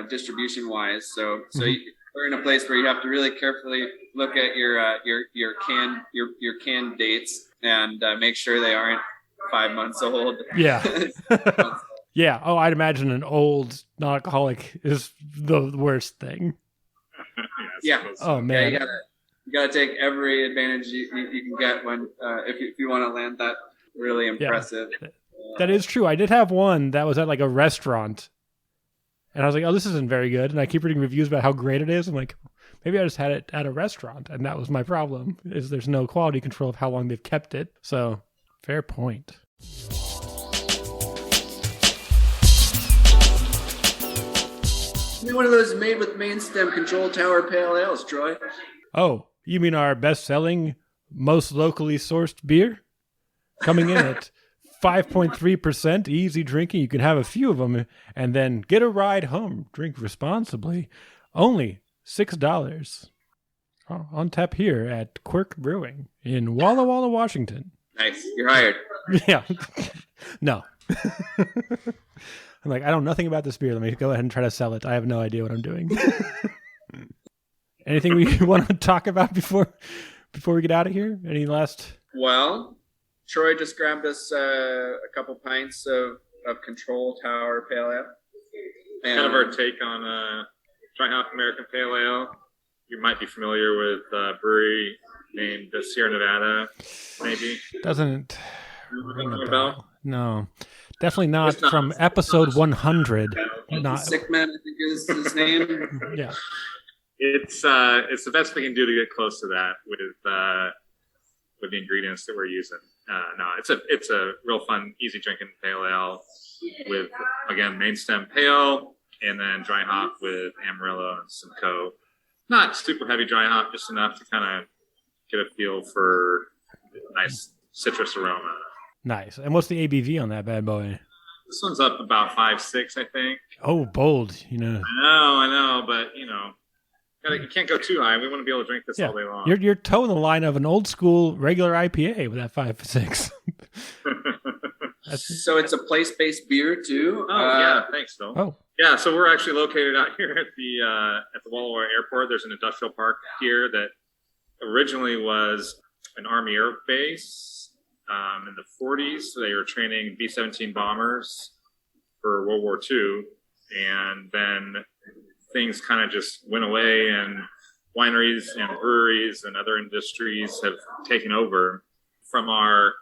distribution wise. So we're in a place where you have to really carefully look at your can dates and make sure they aren't 5 months old. Yeah. Yeah. Oh, I'd imagine an old non-alcoholic is the worst thing. Yeah. Oh man. Yeah, you gotta take every advantage you can get when if you want to land that really impressive. Yeah. That is true. I did have one that was at like a restaurant, and I was like, "Oh, this isn't very good." And I keep reading reviews about how great it is. I'm like, maybe I just had it at a restaurant, and that was my problem. Is there's no quality control of how long they've kept it. So, fair point. Give me one of those made with Mainstem Control Tower Pale Ales, Troy. Oh, you mean our best-selling, most locally sourced beer? Coming in at 5.3%, easy drinking. You can have a few of them and then get a ride home. Drink responsibly. Only $6. On tap here at Quirk Brewing in Walla Walla, Washington. Nice. You're hired. Yeah. No. I'm like, I know nothing about this beer. Let me go ahead and try to sell it. I have no idea what I'm doing. Anything we want to talk about before we get out of here? Any last? Well, Troy just grabbed us a couple pints of Control Tower Pale Ale. And Kind of our take on Dry Hop American Pale Ale. You might be familiar with a brewery named Sierra Nevada, maybe. Doesn't ring a Ring a bell. bell? No. Definitely not It's not- from episode 100. Not. Sick Man, I think is his name. Yeah. It's the best we can do to get close to that with the ingredients that we're using. No, it's a real fun, easy drinking pale ale with, again, Mainstem pale and then dry hop with Amarillo and Simcoe. Not super heavy dry hop, just enough to kind of get a feel for nice citrus aroma. Nice. And what's the ABV on that bad boy? This one's up about 5.6, I think. Oh, bold. I know, but you can't go too high. We want to be able to drink this all day long. You're toeing the line of an old school regular IPA with that 5.6. So it's a place-based beer too. Yeah, thanks, Phil. Oh, Yeah, so we're actually located out here at the Walla Walla Airport. There's an industrial park here that originally was an Army Air Base in the 40s. So they were training B-17 bombers for World War II, and then things kind of just went away, and wineries and breweries and other industries have taken over. From our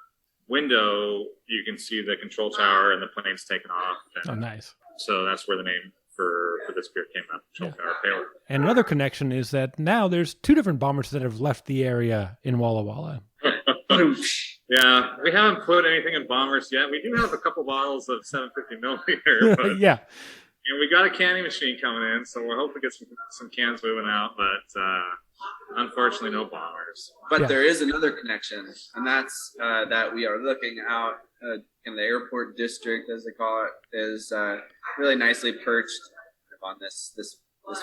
window, you can see the control tower and the planes taken off. oh, nice. So that's where the name for this beer came up, Control Tower Pale Ale. And another connection is that now there's 2 different bombers that have left the area in Walla Walla. Yeah, we haven't put anything in bombers yet. We do have a couple bottles of 750 milliliter, but Yeah. and we got a canning machine coming in, so we're hoping to get some cans moving out, but unfortunately no bombers. But Yeah. there is another connection, and that's that we are looking out in the airport district, as they call it, is really nicely perched on this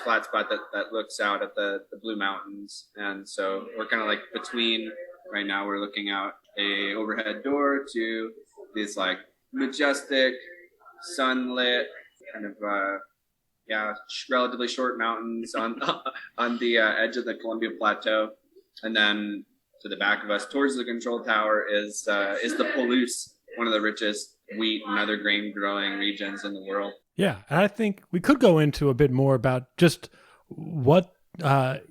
flat spot that looks out at the Blue Mountains. And so we're kind of like between. Right now, we're looking out a overhead door to these like majestic, sunlit kind of relatively short mountains on the edge of the Columbia Plateau, and then to the back of us, towards the control tower, is the Palouse, one of the richest wheat and other grain growing regions in the world. Yeah. And I think we could go into a bit more about just what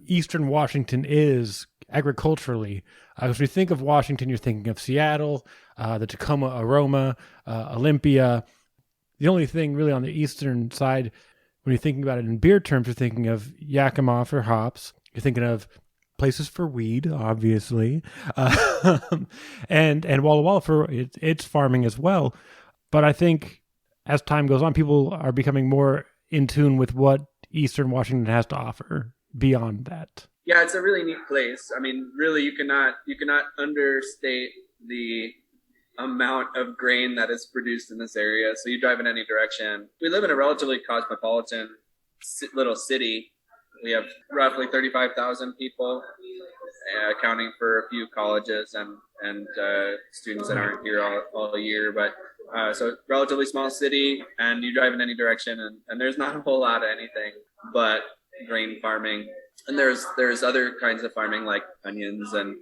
Eastern Washington is agriculturally. As we think of Washington, you're thinking of Seattle, the Tacoma aroma, Olympia. The only thing really on the eastern side, when you're thinking about it in beer terms, you're thinking of Yakima for hops. You're thinking of places for weed, obviously, and Walla Walla for its farming as well. But I think as time goes on, people are becoming more in tune with what Eastern Washington has to offer beyond that. Yeah, it's a really neat place. I mean, really, you cannot understate the amount of grain that is produced in this area. So you drive in any direction. We live in a relatively cosmopolitan little city. We have roughly 35,000 people, accounting for a few colleges and students that aren't here all year. But so relatively small city, and you drive in any direction, and there's not a whole lot of anything but grain farming. And there's other kinds of farming like onions and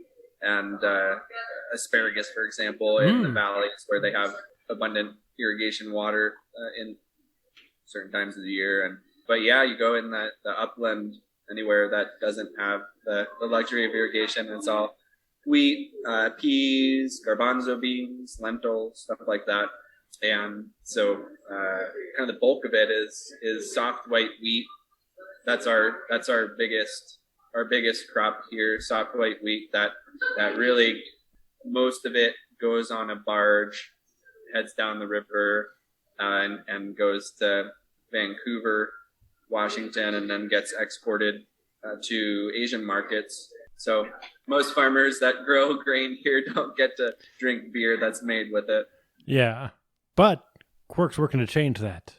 asparagus, for example, in the valleys where they have abundant irrigation water in certain times of the year. But yeah, you go in the upland anywhere that doesn't have the luxury of irrigation. It's all wheat, peas, garbanzo beans, lentils, stuff like that. And so kind of the bulk of it is soft white wheat. That's our biggest crop here, soft white wheat that really most of it goes on a barge, heads down the river, and goes to Vancouver, Washington, and then gets exported to Asian markets. So most farmers that grow grain here don't get to drink beer that's made with it. Yeah. But Quirk's working to change that.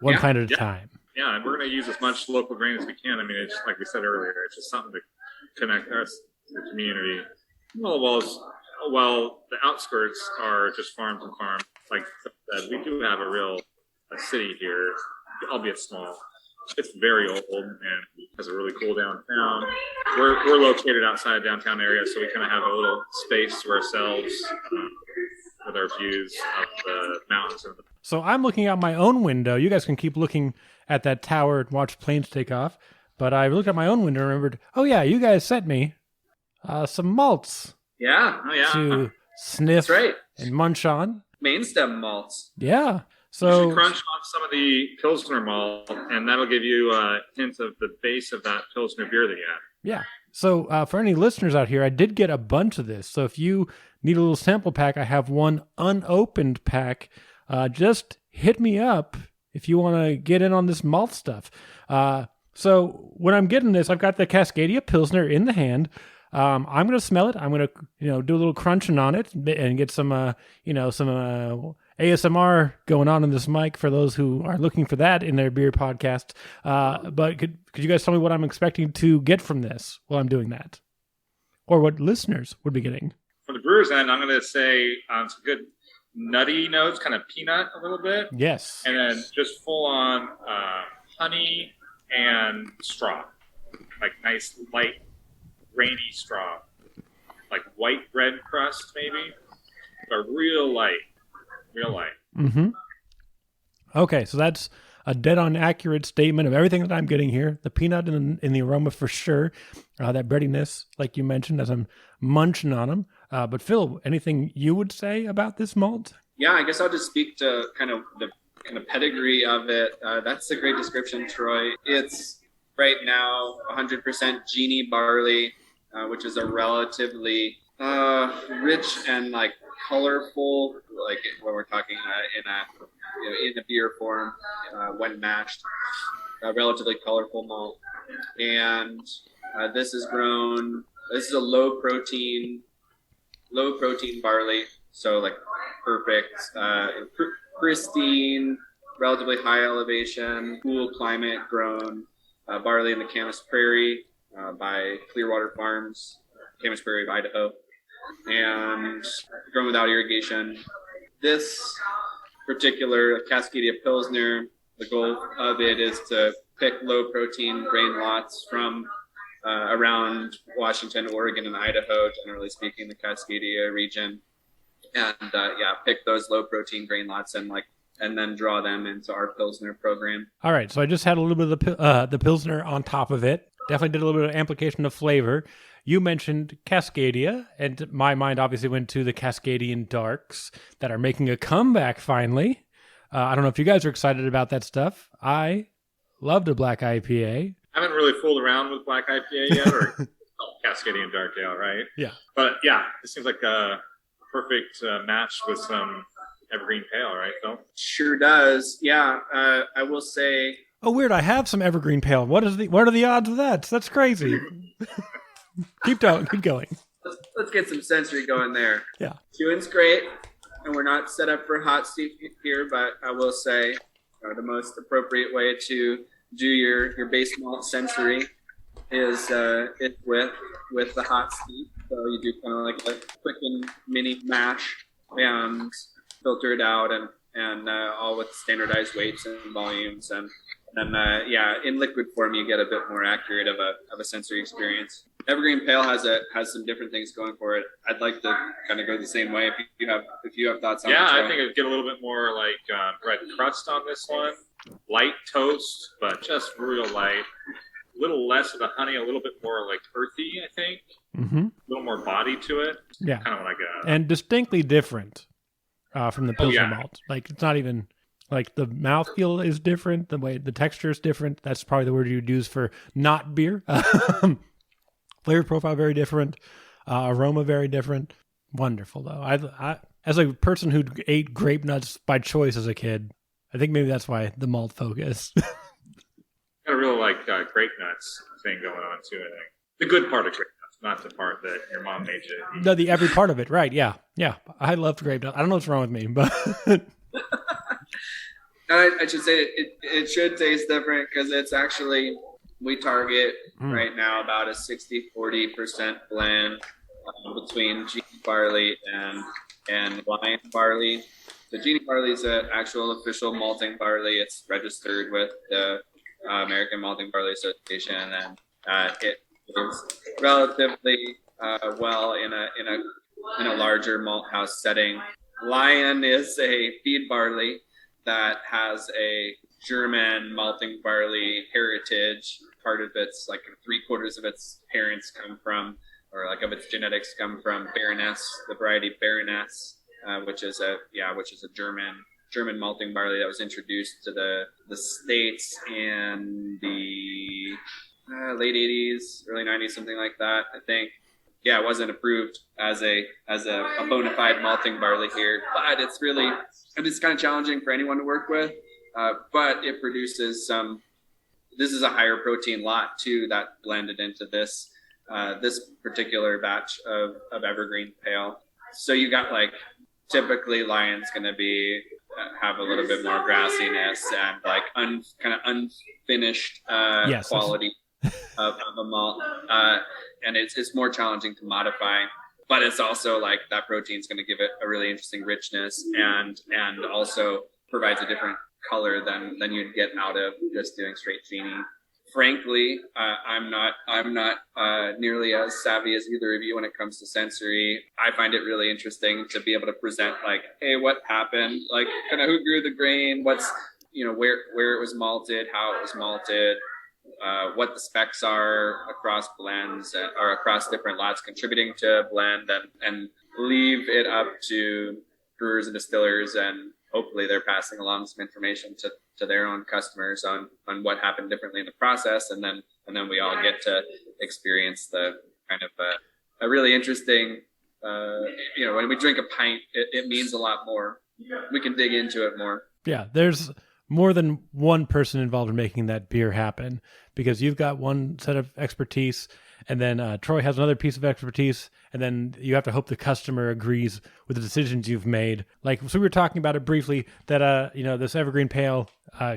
One pint at a time. Yeah, and we're going to use as much local grain as we can. I mean, it's like we said earlier, it's just something to connect us to the community. Well, the outskirts are just farms and farms. Like I said, we do have a city here, albeit small. It's very old and has a really cool downtown. We're located outside downtown area, so we kind of have a little space to ourselves with our views of the mountains. So I'm looking out my own window. You guys can keep looking at that tower and watch planes take off. But I looked at my own window and remembered, oh yeah, you guys sent me some malts. Yeah. Oh yeah. To sniff and munch on. Mainstem malts. Yeah. So So you should crunch on some of the Pilsner malt, and that'll give you a hint of the base of that Pilsner beer that you have. yeah. So for any listeners out here, I did get a bunch of this. So if you need a little sample pack, I have one unopened pack. Just hit me up if you want to get in on this malt stuff. So when I'm getting this, I've got the Cascadia Pilsner in the hand. I'm going to smell it. I'm going to, do a little crunching on it and get some ASMR going on in this mic for those who are looking for that in their beer podcast. But could you guys tell me what I'm expecting to get from this while I'm doing that? Or what listeners would be getting? From the brewer's end, I'm going to say some good nutty notes, kind of peanut a little bit. Yes. And then just full on honey and straw. Like nice, light, rainy straw. Like white bread crust, maybe. But real light. Mm-hmm. Okay, so that's a dead-on accurate statement of everything that I'm getting here. The peanut in the aroma for sure. That breadiness, like you mentioned, as I'm munching on them. But Phil, anything you would say about this malt? Yeah, I guess I'll just speak to kind of the pedigree of it. That's a great description, Troy. It's right now 100% Genie barley, which is a relatively rich and colorful, like when we're talking in a beer form when mashed, relatively colorful malt. And this is a low protein barley, so perfect, pristine, relatively high elevation, cool climate grown barley in the Camas Prairie by Clearwater Farms, Camas Prairie of Idaho, and grown without irrigation. This particular Cascadia Pilsner, the goal of it is to pick low protein grain lots from around Washington, Oregon, and Idaho, generally speaking, the Cascadia region, and pick those low protein grain lots and then draw them into our Pilsner program. All right, so I just had a little bit of the Pilsner on top of it. Definitely did a little bit of amplification of flavor. You mentioned Cascadia, and my mind obviously went to the Cascadian Darks that are making a comeback finally. I don't know if you guys are excited about that stuff. I loved a black IPA. I haven't really fooled around with black IPA yet, or Cascadian Dark Ale, right? Yeah. But yeah, it seems like a perfect match with some Evergreen Pale, right, Phil? Sure does. Yeah, I will say. Oh, weird! I have some Evergreen Pale. What are the odds of that? That's crazy. Keep going. Let's get some sensory going there. Yeah. Chewing's great, and we're not set up for hot seat here, but I will say the most appropriate way to do your base malt sensory is with the hot seat. So you do kind of like a quick and mini mash and filter it out and all with standardized weights and volumes, and then in liquid form you get a bit more accurate of a sensory experience. Evergreen Pale has some different things going for it. I'd like to kind of go the same way if you have thoughts on it. Yeah, I think it'd get a little bit more bread crust on this one. Light toast, but just real light. A little less of the honey, a little bit more earthy, I think. Mm-hmm. A little more body to it. Yeah. Kind of and distinctly different from the Pilsner malt. It's not even the mouthfeel is different. The way the texture is different. That's probably the word you'd use for not beer. Flavor profile very different. Aroma very different. Wonderful though. I as a person who ate grape nuts by choice as a kid, I think maybe that's why the malt focus. Got a real grape nuts thing going on too, I think. The good part of grape nuts, not the part that your mom made you eat. No, the every part of it, right? Yeah, yeah. I loved grape nuts. I don't know what's wrong with me, but I should say it should taste different because it's actually, we target right now about a 60-40% blend between Genie barley and Lion barley. The Genie barley is an actual official malting barley. It's registered with the American Malting Barley Association, and it is relatively well in a larger malt house setting. Lion is a feed barley that has a German malting barley heritage. Part of its, like 3/4 of its parents come from, or like of its genetics come from Baroness, the variety Baroness, which is a German malting barley that was introduced to the States in the late 80s, early 90s, something like that, I think. Yeah, it wasn't approved as a bona fide malting barley here, but it's kind of challenging for anyone to work with. But it produces this is a higher protein lot too that blended into this particular batch of Evergreen Pale. So you got like, typically Lion's going to have a little bit more grassiness and like kind of unfinished quality of a malt. And it's more challenging to modify, but it's also like that protein's going to give it a really interesting richness and also provides a different color than you'd get out of just doing straight Genie. Frankly, I'm not nearly as savvy as either of you when it comes to sensory. I find it really interesting to be able to present like, hey, what happened? Like, kind of who grew the grain? What's, where it was malted, how it was malted, what the specs are across blends or across different lots contributing to a blend, and leave it up to brewers and distillers, and hopefully they're passing along some information to their own customers on what happened differently in the process, and then we all get to experience the kind of a really interesting, when we drink a pint, it means a lot more. We can dig into it more. Yeah, there's more than one person involved in making that beer happen, because you've got one set of expertise, and then Troy has another piece of expertise, and then you have to hope the customer agrees with the decisions you've made. Like, so we were talking about it briefly that, this Evergreen Pale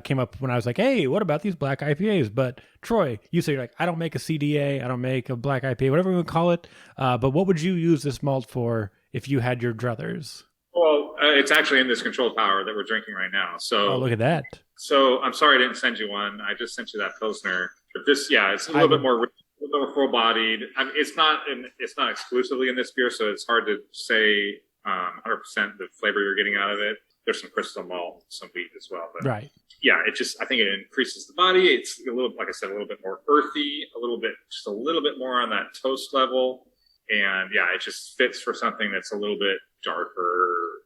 came up when I was like, hey, what about these black IPAs? But Troy, you say, like, I don't make a CDA, I don't make a black IPA, whatever we would call it. But what would you use this malt for if you had your druthers? Well, it's actually in this controlled power that we're drinking right now. So, look at that. So I'm sorry I didn't send you one. I just sent you that Pilsner. But this, it's a little bit more full-bodied. I mean, it's not exclusively in this beer, so it's hard to say 100% the flavor you're getting out of it. There's some crystal malt, some wheat as well. But right. Yeah, I think it increases the body. It's a little, like I said, a little bit more earthy, just a little bit more on that toast level. And yeah, it just fits for something that's a little bit darker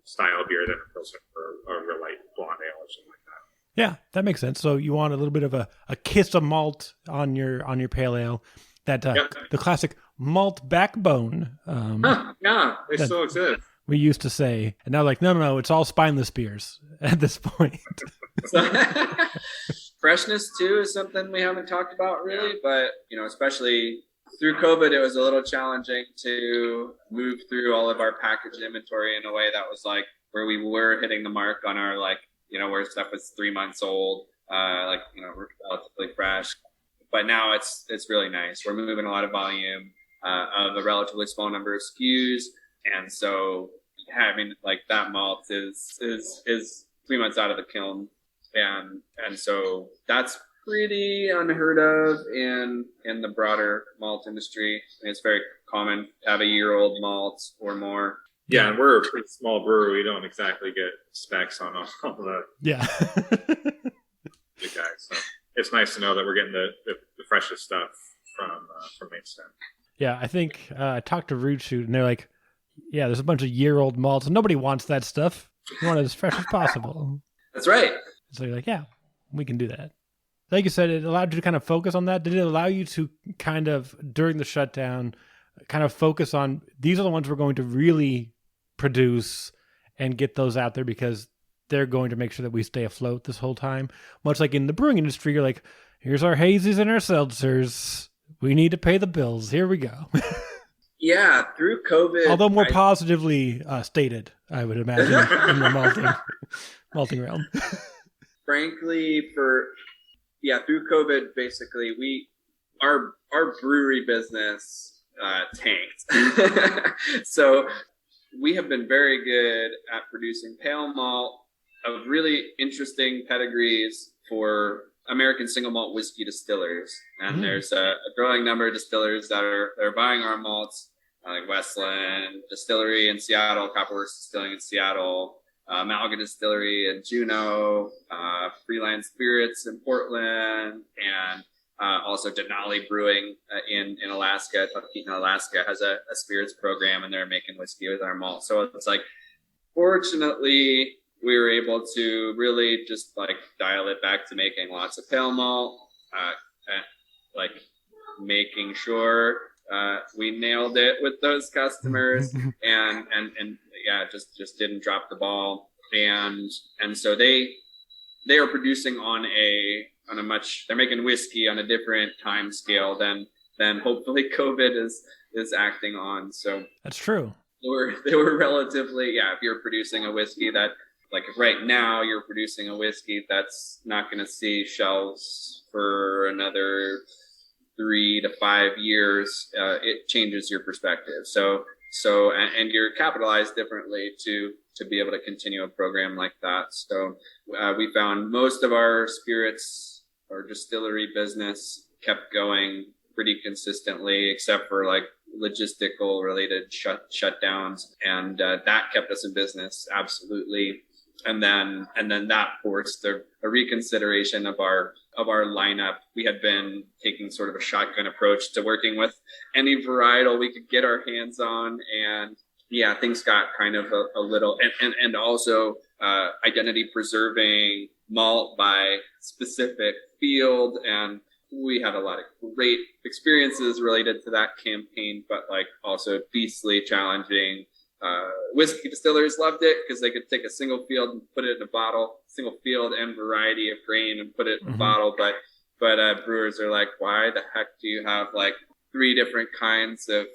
style beer than a Pilsner or a real light blonde ale or something like that. Yeah, that makes sense. So you want a little bit of a kiss of malt on your pale ale, that the classic malt backbone. Yeah, they still exist. We used to say, and now like, no, it's all spineless beers at this point. Freshness too is something we haven't talked about really, but especially through COVID, it was a little challenging to move through all of our packaged inventory in a way that was like where we were hitting the mark on our where stuff was 3 months old, relatively fresh. But now it's really nice. We're moving a lot of volume of a relatively small number of SKUs, and so having like that malt is 3 months out of the kiln, and so that's pretty unheard of in the broader malt industry. It's very common to have a year-old malt or more. Yeah, and we're a pretty small brewery. We don't exactly get specs on all the big guys. So it's nice to know that we're getting the freshest stuff from Mainstem. Yeah, I think I talked to Root Shoot, and they're like, yeah, there's a bunch of year-old malts. Nobody wants that stuff. We want it as fresh as possible. That's right. So you're like, yeah, we can do that. Like you said, it allowed you to kind of focus on that. Did it allow you to kind of, during the shutdown, kind of focus on, these are the ones we're going to really produce and get those out there because they're going to make sure that we stay afloat this whole time? Much like in the brewing industry, you're like, here's our hazies and our seltzers. we need to pay the bills. Here we go. Yeah, through COVID. Although more positively stated, I would imagine, in the malting realm. Frankly, through COVID, basically, our brewery business tanked. So we have been very good at producing pale malt of really interesting pedigrees for American single malt whiskey distillers. And there's a growing number of distillers that are buying our malts, like Westland Distillery in Seattle, Copperworks Distilling in Seattle, Malaga Distillery in Juneau, Freeland Spirits in Portland, and also Denali Brewing in Alaska. Tucketon, Alaska has a spirits program, and they're making whiskey with our malt. So it's like, fortunately, we were able to really just like dial it back to making lots of pale malt, like making sure we nailed it with those customers, and just didn't drop the ball. And so they are producing they're making whiskey on a different time scale than hopefully COVID is acting on. So that's true. They were relatively, if you're producing a whiskey that, like right now you're producing a whiskey that's not going to see shelves for another 3 to 5 years, it changes your perspective. So you're capitalized differently to be able to continue a program like that. So we found most of our spirits or distillery business kept going pretty consistently, except for like logistical related shutdowns, and that kept us in business absolutely. And then that forced a reconsideration of our lineup. We had been taking sort of a shotgun approach to working with any varietal we could get our hands on, and things got kind of a little, and also identity preserving malt by specific field, and we had a lot of great experiences related to that campaign, but like also beastly challenging. Whiskey distillers loved it because they could take a single field and put it in a bottle, single field and variety of grain, and put it in a bottle. But brewers are like, why the heck do you have like 3 different kinds of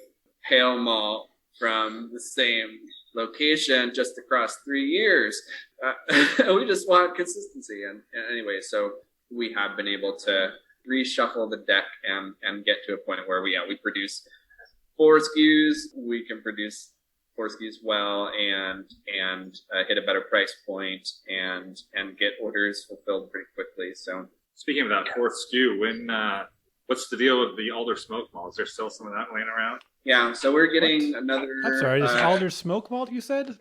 pale malt from the same location just across 3 years? We just want consistency. And anyway, so we have been able to reshuffle the deck and get to a point where we produce 4 SKUs. We can produce 4 SKUs well and hit a better price point and get orders fulfilled pretty quickly. So speaking of that 4th SKU, what's the deal with the alder smoke malt? Is there still some of that laying around? Yeah, so we're getting another. I'm sorry, is alder smoke malt you said?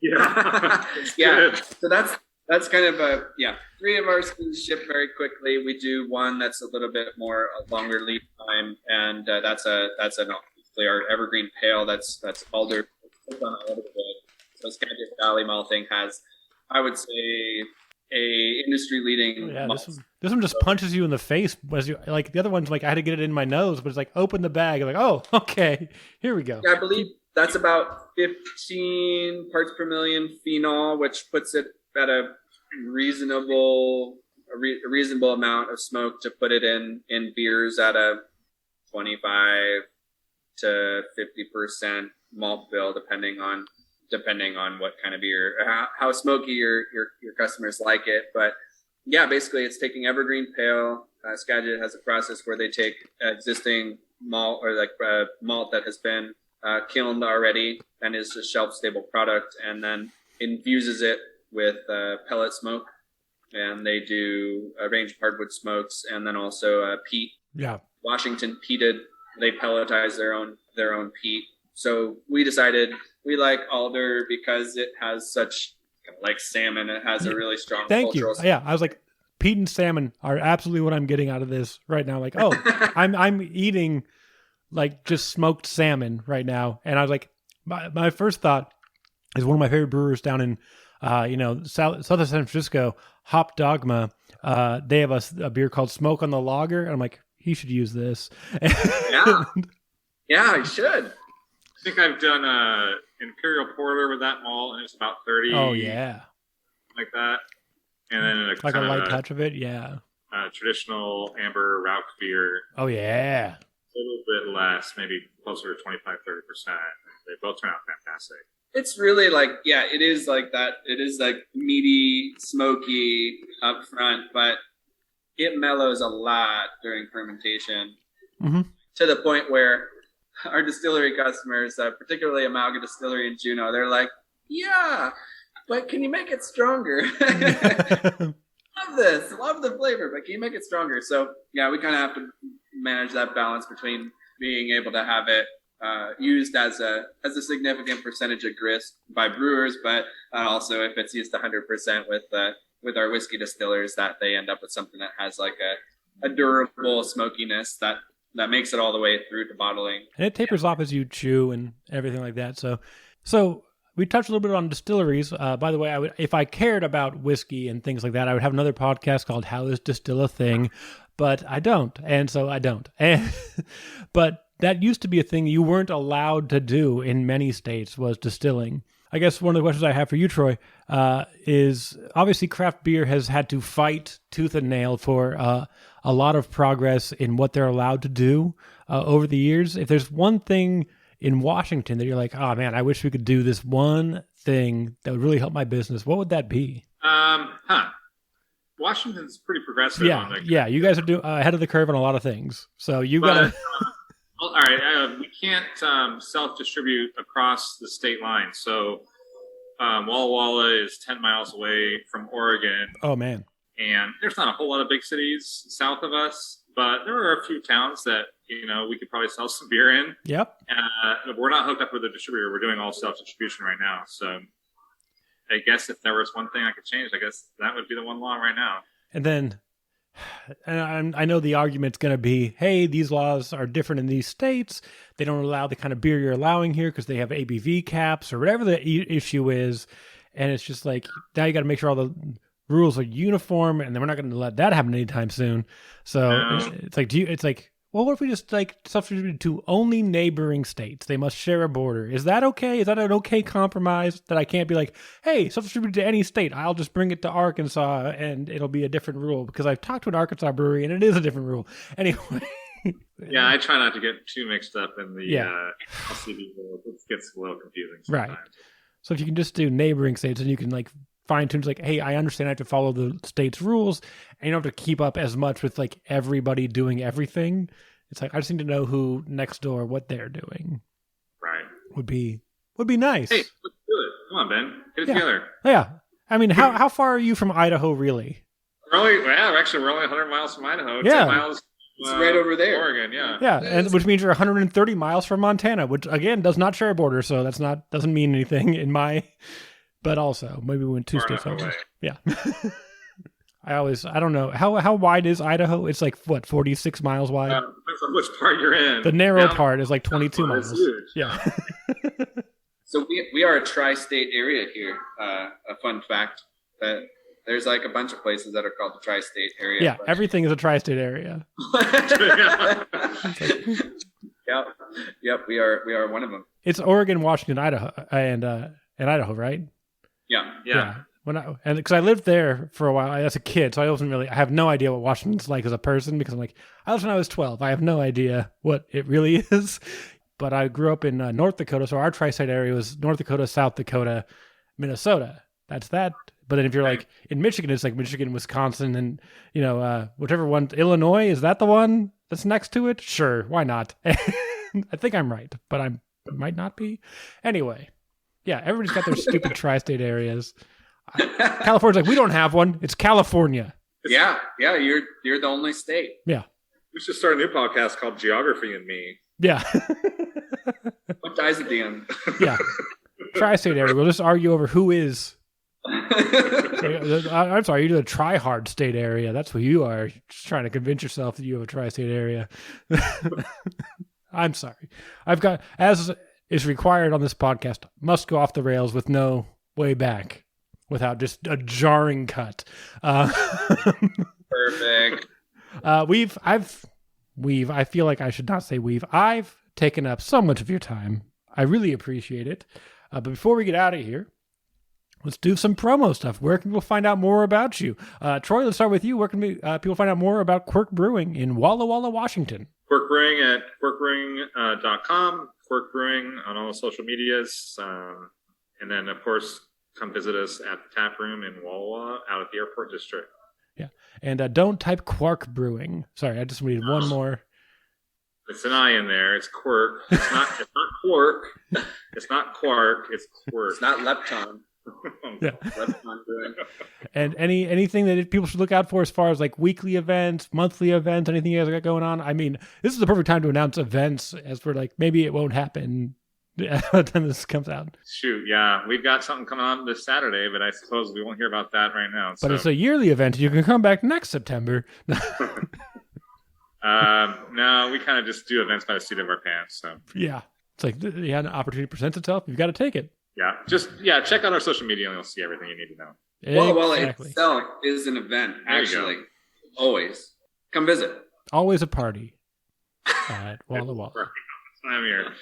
Yeah, yeah. So that's kind of 3 of our SKUs ship very quickly. We do one that's a little bit more longer lead time, and that's our evergreen pale. That's alder. So Skagit Valley malting has, I would say, a industry leading. Yeah, this one just punches you in the face. Like the other one's like I had to get it in my nose, but it's like open the bag. I'm like, oh, okay, here we go. Yeah, I believe that's about 15 parts per million phenol, which puts it at a reasonable amount of smoke to put it in beers at a 25 to 50% malt bill, depending on what kind of beer, how smoky your customers like it. But yeah, basically it's taking evergreen pale. Skagit has a process where they take existing malt or malt that has been kilned already and is a shelf stable product, and then infuses it with pellet smoke. And they do a range of hardwood smokes, and then also peat. Yeah, Washington peated. They pelletize their own peat. So we decided we like alder because it has such, like salmon, it has a really strong cultural. Thank you. Yeah, I was like, peat and salmon are absolutely what I'm getting out of this right now. Like, oh, I'm eating like just smoked salmon right now. And I was like, my first thought is one of my favorite brewers down in, southern San Francisco, Hop Dogma. They have a beer called Smoke on the Lager. And I'm like, he should use this. Yeah, he should. I think I've done a Imperial Porter with that malt, and it's about 30. Oh yeah, like that. And then like a light touch of it, yeah. Traditional amber Rauch beer. Oh yeah. little bit less, maybe closer to 25-30%. They both turn out fantastic. It's really like, yeah, it is like that. It is like meaty, smoky up front, but it mellows a lot during fermentation to the point where our distillery customers, particularly Amalga Distillery in Juneau, they're like, yeah, but can you make it stronger? Love this, love the flavor, but can you make it stronger? So yeah, we kind of have to manage that balance between being able to have it used as a significant percentage of grist by brewers, but also if it's used 100% with our whiskey distillers, that they end up with something that has like a durable smokiness that makes it all the way through to bottling. And it tapers off as you chew and everything like that. So we touched a little bit on distilleries. By the way, if I cared about whiskey and things like that, I would have another podcast called How is Distill a Thing? But I don't. And so I don't. But that used to be a thing you weren't allowed to do in many states, was distilling. I guess one of the questions I have for you, Troy, is obviously craft beer has had to fight tooth and nail for a lot of progress in what they're allowed to do over the years. If there's one thing in Washington that you're like, oh man, I wish we could do this one thing that would really help my business, what would that be? Washington's pretty progressive. Yeah, you guys are ahead of the curve on a lot of things. So you got to... All right, we can't self-distribute across the state line. So Walla Walla is 10 miles away from Oregon. Oh, man. And there's not a whole lot of big cities south of us, but there are a few towns that, we could probably sell some beer in. Yep. We're not hooked up with a distributor. We're doing all self-distribution right now. So I guess if there was one thing I could change, I guess that would be the one law right now. And then... And I know the argument's going to be, hey, these laws are different in these states. They don't allow the kind of beer you're allowing here because they have ABV caps or whatever the issue is. And it's just like, now you got to make sure all the rules are uniform, and then we're not going to let that happen anytime soon. So it's like, well, what if we just like substitute to only neighboring states? They must share a border. Is that okay? Is that an okay compromise that I can't be like, hey, substitute to any state. I'll just bring it to Arkansas and it'll be a different rule, because I've talked to an Arkansas brewery and it is a different rule. Anyway. Yeah, I try not to get too mixed up in the LCB rule. It gets a little confusing sometimes. Right. So if you can just do neighboring states, and you can like fine tune, like, hey, I understand I have to follow the state's rules, and you don't have to keep up as much with like everybody doing everything. It's like, I just need to know who next door, what they're doing. Right. Would be nice. Hey, let's do it. Come on, Ben. Get it together. Yeah. I mean, how far are you from Idaho, really? We're only 100 miles from Idaho. Yeah. 10 miles. It's right over there. Oregon, yeah. Yeah, and which means you're 130 miles from Montana, which again does not share a border, so doesn't mean anything in my. But also, maybe we went two states over. Yeah. I don't know. How wide is Idaho? It's like, what, 46 miles wide? Depends on which part you're in. The narrow part is like 22 miles. Huge. Yeah. So we are a tri-state area here. A fun fact that there's like a bunch of places that are called the tri-state area. Yeah, everything is a tri-state area. Yep, we are one of them. It's Oregon, Washington, Idaho, and Idaho, right? Yeah. Because I lived there for a while as a kid, so I have no idea what Washington's like as a person, because I'm like, I lived when I was 12. I have no idea what it really is. But I grew up in North Dakota, so our tri-state area was North Dakota, South Dakota, Minnesota. That's that. But then if you're like in Michigan, it's like Michigan, Wisconsin, and whichever one, Illinois, is that the one that's next to it? Sure, why not? I think I'm right, but I might not be. Anyway, yeah, everybody's got their stupid tri-state areas. California's like, we don't have one. It's California. Yeah, you're the only state. Yeah. We should start a new podcast called Geography and Me. Yeah. What dies at the end? Yeah. Tri-state area. We'll just argue over who is. I'm sorry, you're the try-hard state area. That's who you are. Just trying to convince yourself that you have a tri-state area. I'm sorry. I've got, as is required on this podcast, must go off the rails with no way back without just a jarring cut. Perfect. I feel like I should not say I've taken up so much of your time. I really appreciate it. But before we get out of here, let's do some promo stuff. Where can people find out more about you? Troy, let's start with you. Where can people find out more about Quirk Brewing in Walla Walla, Washington? Quirk Brewing at quirkbrewing.com, Quirk Brewing on all social medias. And then, of course, come visit us at the tap room in Walla Walla out at the airport district. Yeah. And don't type Quirk Brewing. Sorry, I just needed one more. It's an I in there. It's Quirk. It's not Quark. It's not Quark. It's Quirk. It's not Lepton. Yeah. Lepton Brewing. And anything that people should look out for as far as like weekly events, monthly events, anything you guys got going on? I mean, this is the perfect time to announce events as for like maybe it won't happen by the time this comes out. Shoot, yeah. We've got something coming on this Saturday, but I suppose we won't hear about that right now. But it's a yearly event. You can come back next September. No, we kind of just do events by the seat of our pants. So yeah, it's like an opportunity presents itself. You've got to take it. Yeah, check out our social media and you'll see everything you need to know. Walla Walla itself is an event, actually. Always. Come visit. Always a party at Walla Walla. I'm here.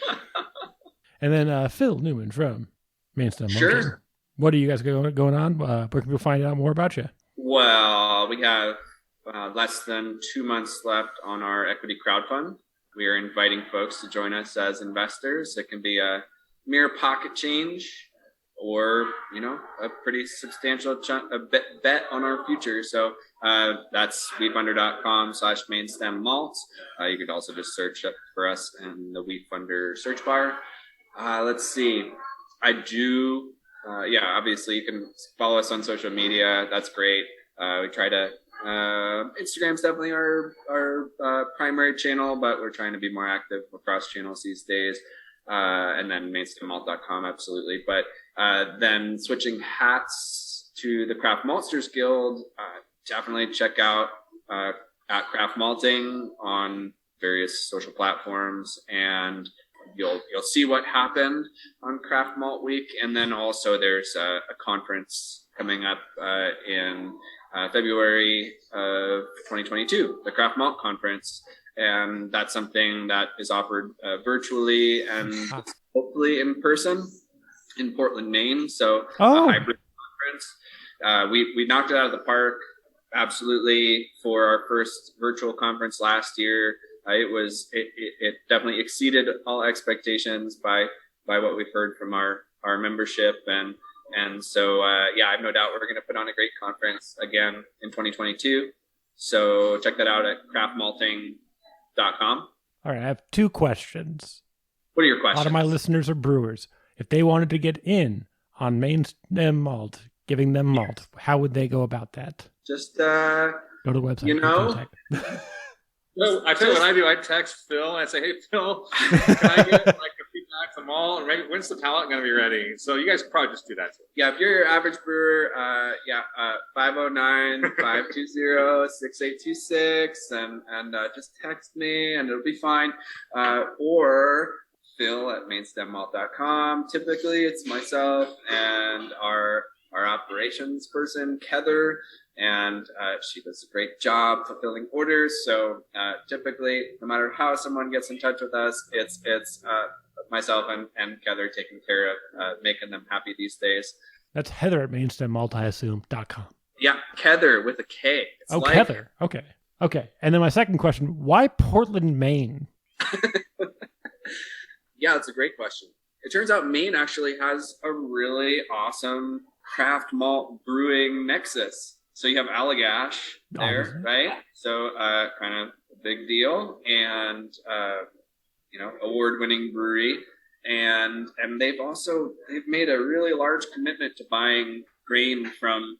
And then Phil Newman from Mainstem Malt. Sure. What are you guys going on? Where can people find out more about you? Well, we have less than 2 months left on our equity crowdfund. We are inviting folks to join us as investors. It can be a mere pocket change or, a pretty substantial bet on our future. So that's WeFunder.com/Mainstem Malt. You could also just search up for us in the WeFunder search bar. Let's see. I do. Obviously you can follow us on social media. That's great. We try to, Instagram's definitely our primary channel, but we're trying to be more active across channels these days. And then mainstemmalt.com, absolutely. But then switching hats to the Craft Maltsters Guild, definitely check out at Craft Malting on various social platforms, and you'll see what happened on Craft Malt Week. And then also there's a conference coming up in February of 2022, the Craft Malt Conference. And that's something that is offered virtually and hopefully in person in Portland, Maine. So a hybrid conference. We knocked it out of the park, absolutely, for our first virtual conference last year. It definitely exceeded all expectations by what we've heard from our membership. And so, I have no doubt we're going to put on a great conference again in 2022. So check that out at craftmalting.com. All right, I have 2 questions. What are your questions? A lot of my listeners are brewers. If they wanted to get in on Mainstem Malt, giving them malt, how would they go about that? Just go to the website. Well, I tell you what I do. I text Phil and I say, "Hey, Phil, can I get like a feedback from all? And when's the pallet going to be ready?" So you guys probably just do that too. Yeah, if you're your average brewer, 509-520-6826, and just text me and it'll be fine. Or Phil at mainstemmalt.com. Typically, it's myself and our operations person, Heather. And she does a great job fulfilling orders. So typically, no matter how someone gets in touch with us, it's myself and Heather taking care of making them happy these days. That's Heather at mainstemmalt, I assume, .com. Yeah, Heather with a K. Heather. Okay. And then my second question, why Portland, Maine? Yeah, that's a great question. It turns out Maine actually has a really awesome craft malt brewing nexus. So you have Allagash there, right? So kind of a big deal, and award-winning brewery, and they've made a really large commitment to buying grain from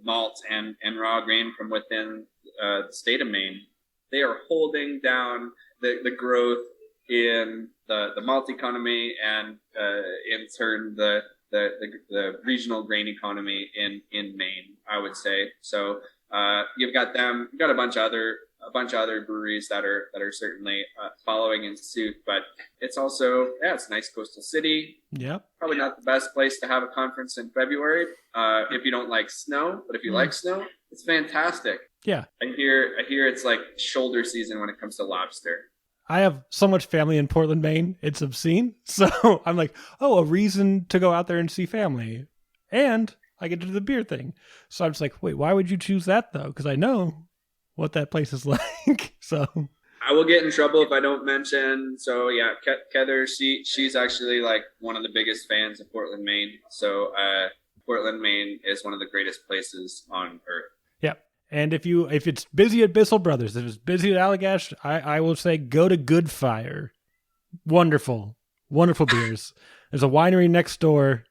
malt and raw grain from within the state of Maine. They are holding down the growth in the malt economy and in turn the regional grain economy in Maine, I would say. So you've got them. You've got a bunch of other breweries that are certainly following in suit. But it's also it's a nice coastal city. Yeah. Probably not the best place to have a conference in February if you don't like snow. But if you like snow, it's fantastic. Yeah. I hear it's like shoulder season when it comes to lobster. I have so much family in Portland, Maine. It's obscene. So I'm like, a reason to go out there and see family. And I get to do the beer thing. So I'm just like, wait, why would you choose that though? Because I know what that place is like. So I will get in trouble if I don't mention. So yeah, Heather, she's actually like one of the biggest fans of Portland, Maine. So Portland, Maine is one of the greatest places on earth. Yeah. And if it's busy at Bissell Brothers, if it's busy at Allagash, I will say go to Good Fire. Wonderful beers. There's a winery next door.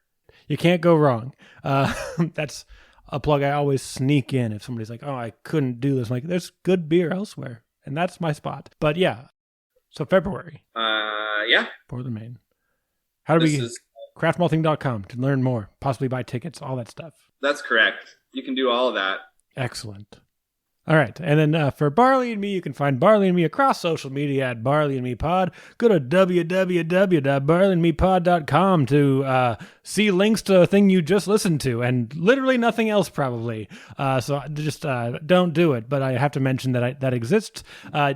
You can't go wrong. That's a plug I always sneak in if somebody's like, oh, I couldn't do this. I'm like, there's good beer elsewhere. And that's my spot. But yeah. So February. Yeah. Portland, Maine. How do we craftmalting.com to learn more, possibly buy tickets, all that stuff. That's correct. You can do all of that. Excellent. All right. And then for Barley and Me, you can find Barley and Me across social media at Barley and Me Pod. Go to www.barleyandmepod.com to see links to a thing you just listened to and literally nothing else probably. So just don't do it. But I have to mention that that exists.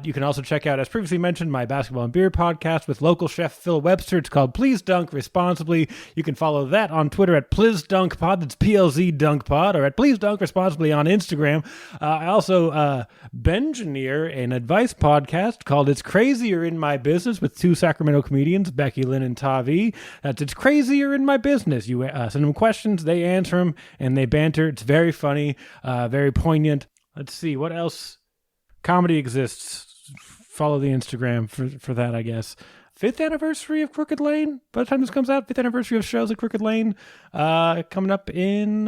You can also check out, as previously mentioned, my basketball and beer podcast with local chef Phil Webster. It's called Please Dunk Responsibly. You can follow that on Twitter at PlizDunkPod. That's PLZ Dunk Pod, or at Please Dunk Responsibly on Instagram. I also Bengineer, an advice podcast called It's Crazier in My Business with two Sacramento comedians, Becky Lynn and Tavi. That's It's Crazier in My Business. You send them questions, they answer them, and they banter. It's very funny, very poignant. Let's see, what else? Comedy exists. Follow the Instagram for that, I guess. 5th anniversary of Crooked Lane. By the time this comes out, 5th anniversary of shows at Crooked Lane coming up in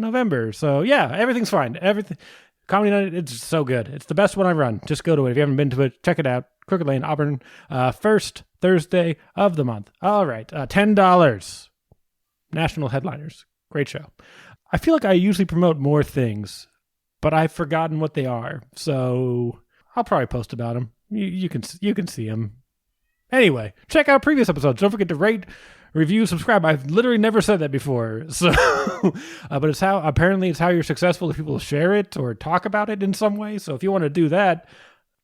November. So yeah, everything's fine. Everything. Comedy Night, it's so good. It's the best one I run. Just go to it. If you haven't been to it, check it out. Crooked Lane, Auburn, first Thursday of the month. All right, $10. National headliners. Great show. I feel like I usually promote more things, but I've forgotten what they are. So I'll probably post about them. You can see them. Anyway, check out previous episodes. Don't forget to rate, review, subscribe. I've literally never said that before. So, but it's how you're successful if people share it or talk about it in some way. So if you want to do that,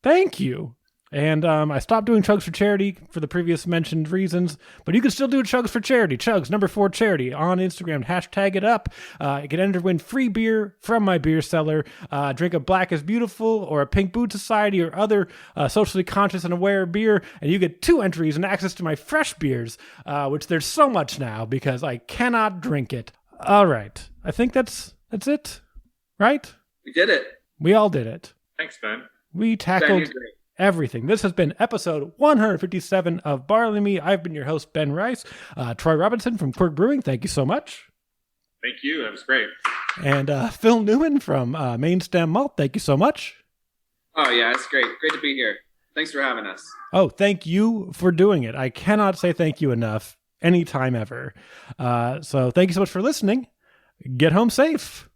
thank you. And I stopped doing Chugs for Charity for the previous mentioned reasons, but you can still do Chugs for Charity. Chugs, #4 Charity on Instagram. Hashtag it up. You can enter to win free beer from my beer cellar. Drink a Black is Beautiful or a Pink Boot Society or other socially conscious and aware beer, and you get 2 entries and access to my fresh beers, which there's so much now because I cannot drink it. All right. I think that's it, right? We did it. We all did it. Thanks, Ben. We tackled everything. This has been episode 157 of Barley Me. I've been your host, Ben Rice. Troy Robinson from Quirk Brewing, thank you so much. Thank you. That was great. And Phil Newman from Mainstem Malt, thank you so much. Oh, yeah, it's great. Great to be here. Thanks for having us. Oh, thank you for doing it. I cannot say thank you enough anytime ever. So thank you so much for listening. Get home safe.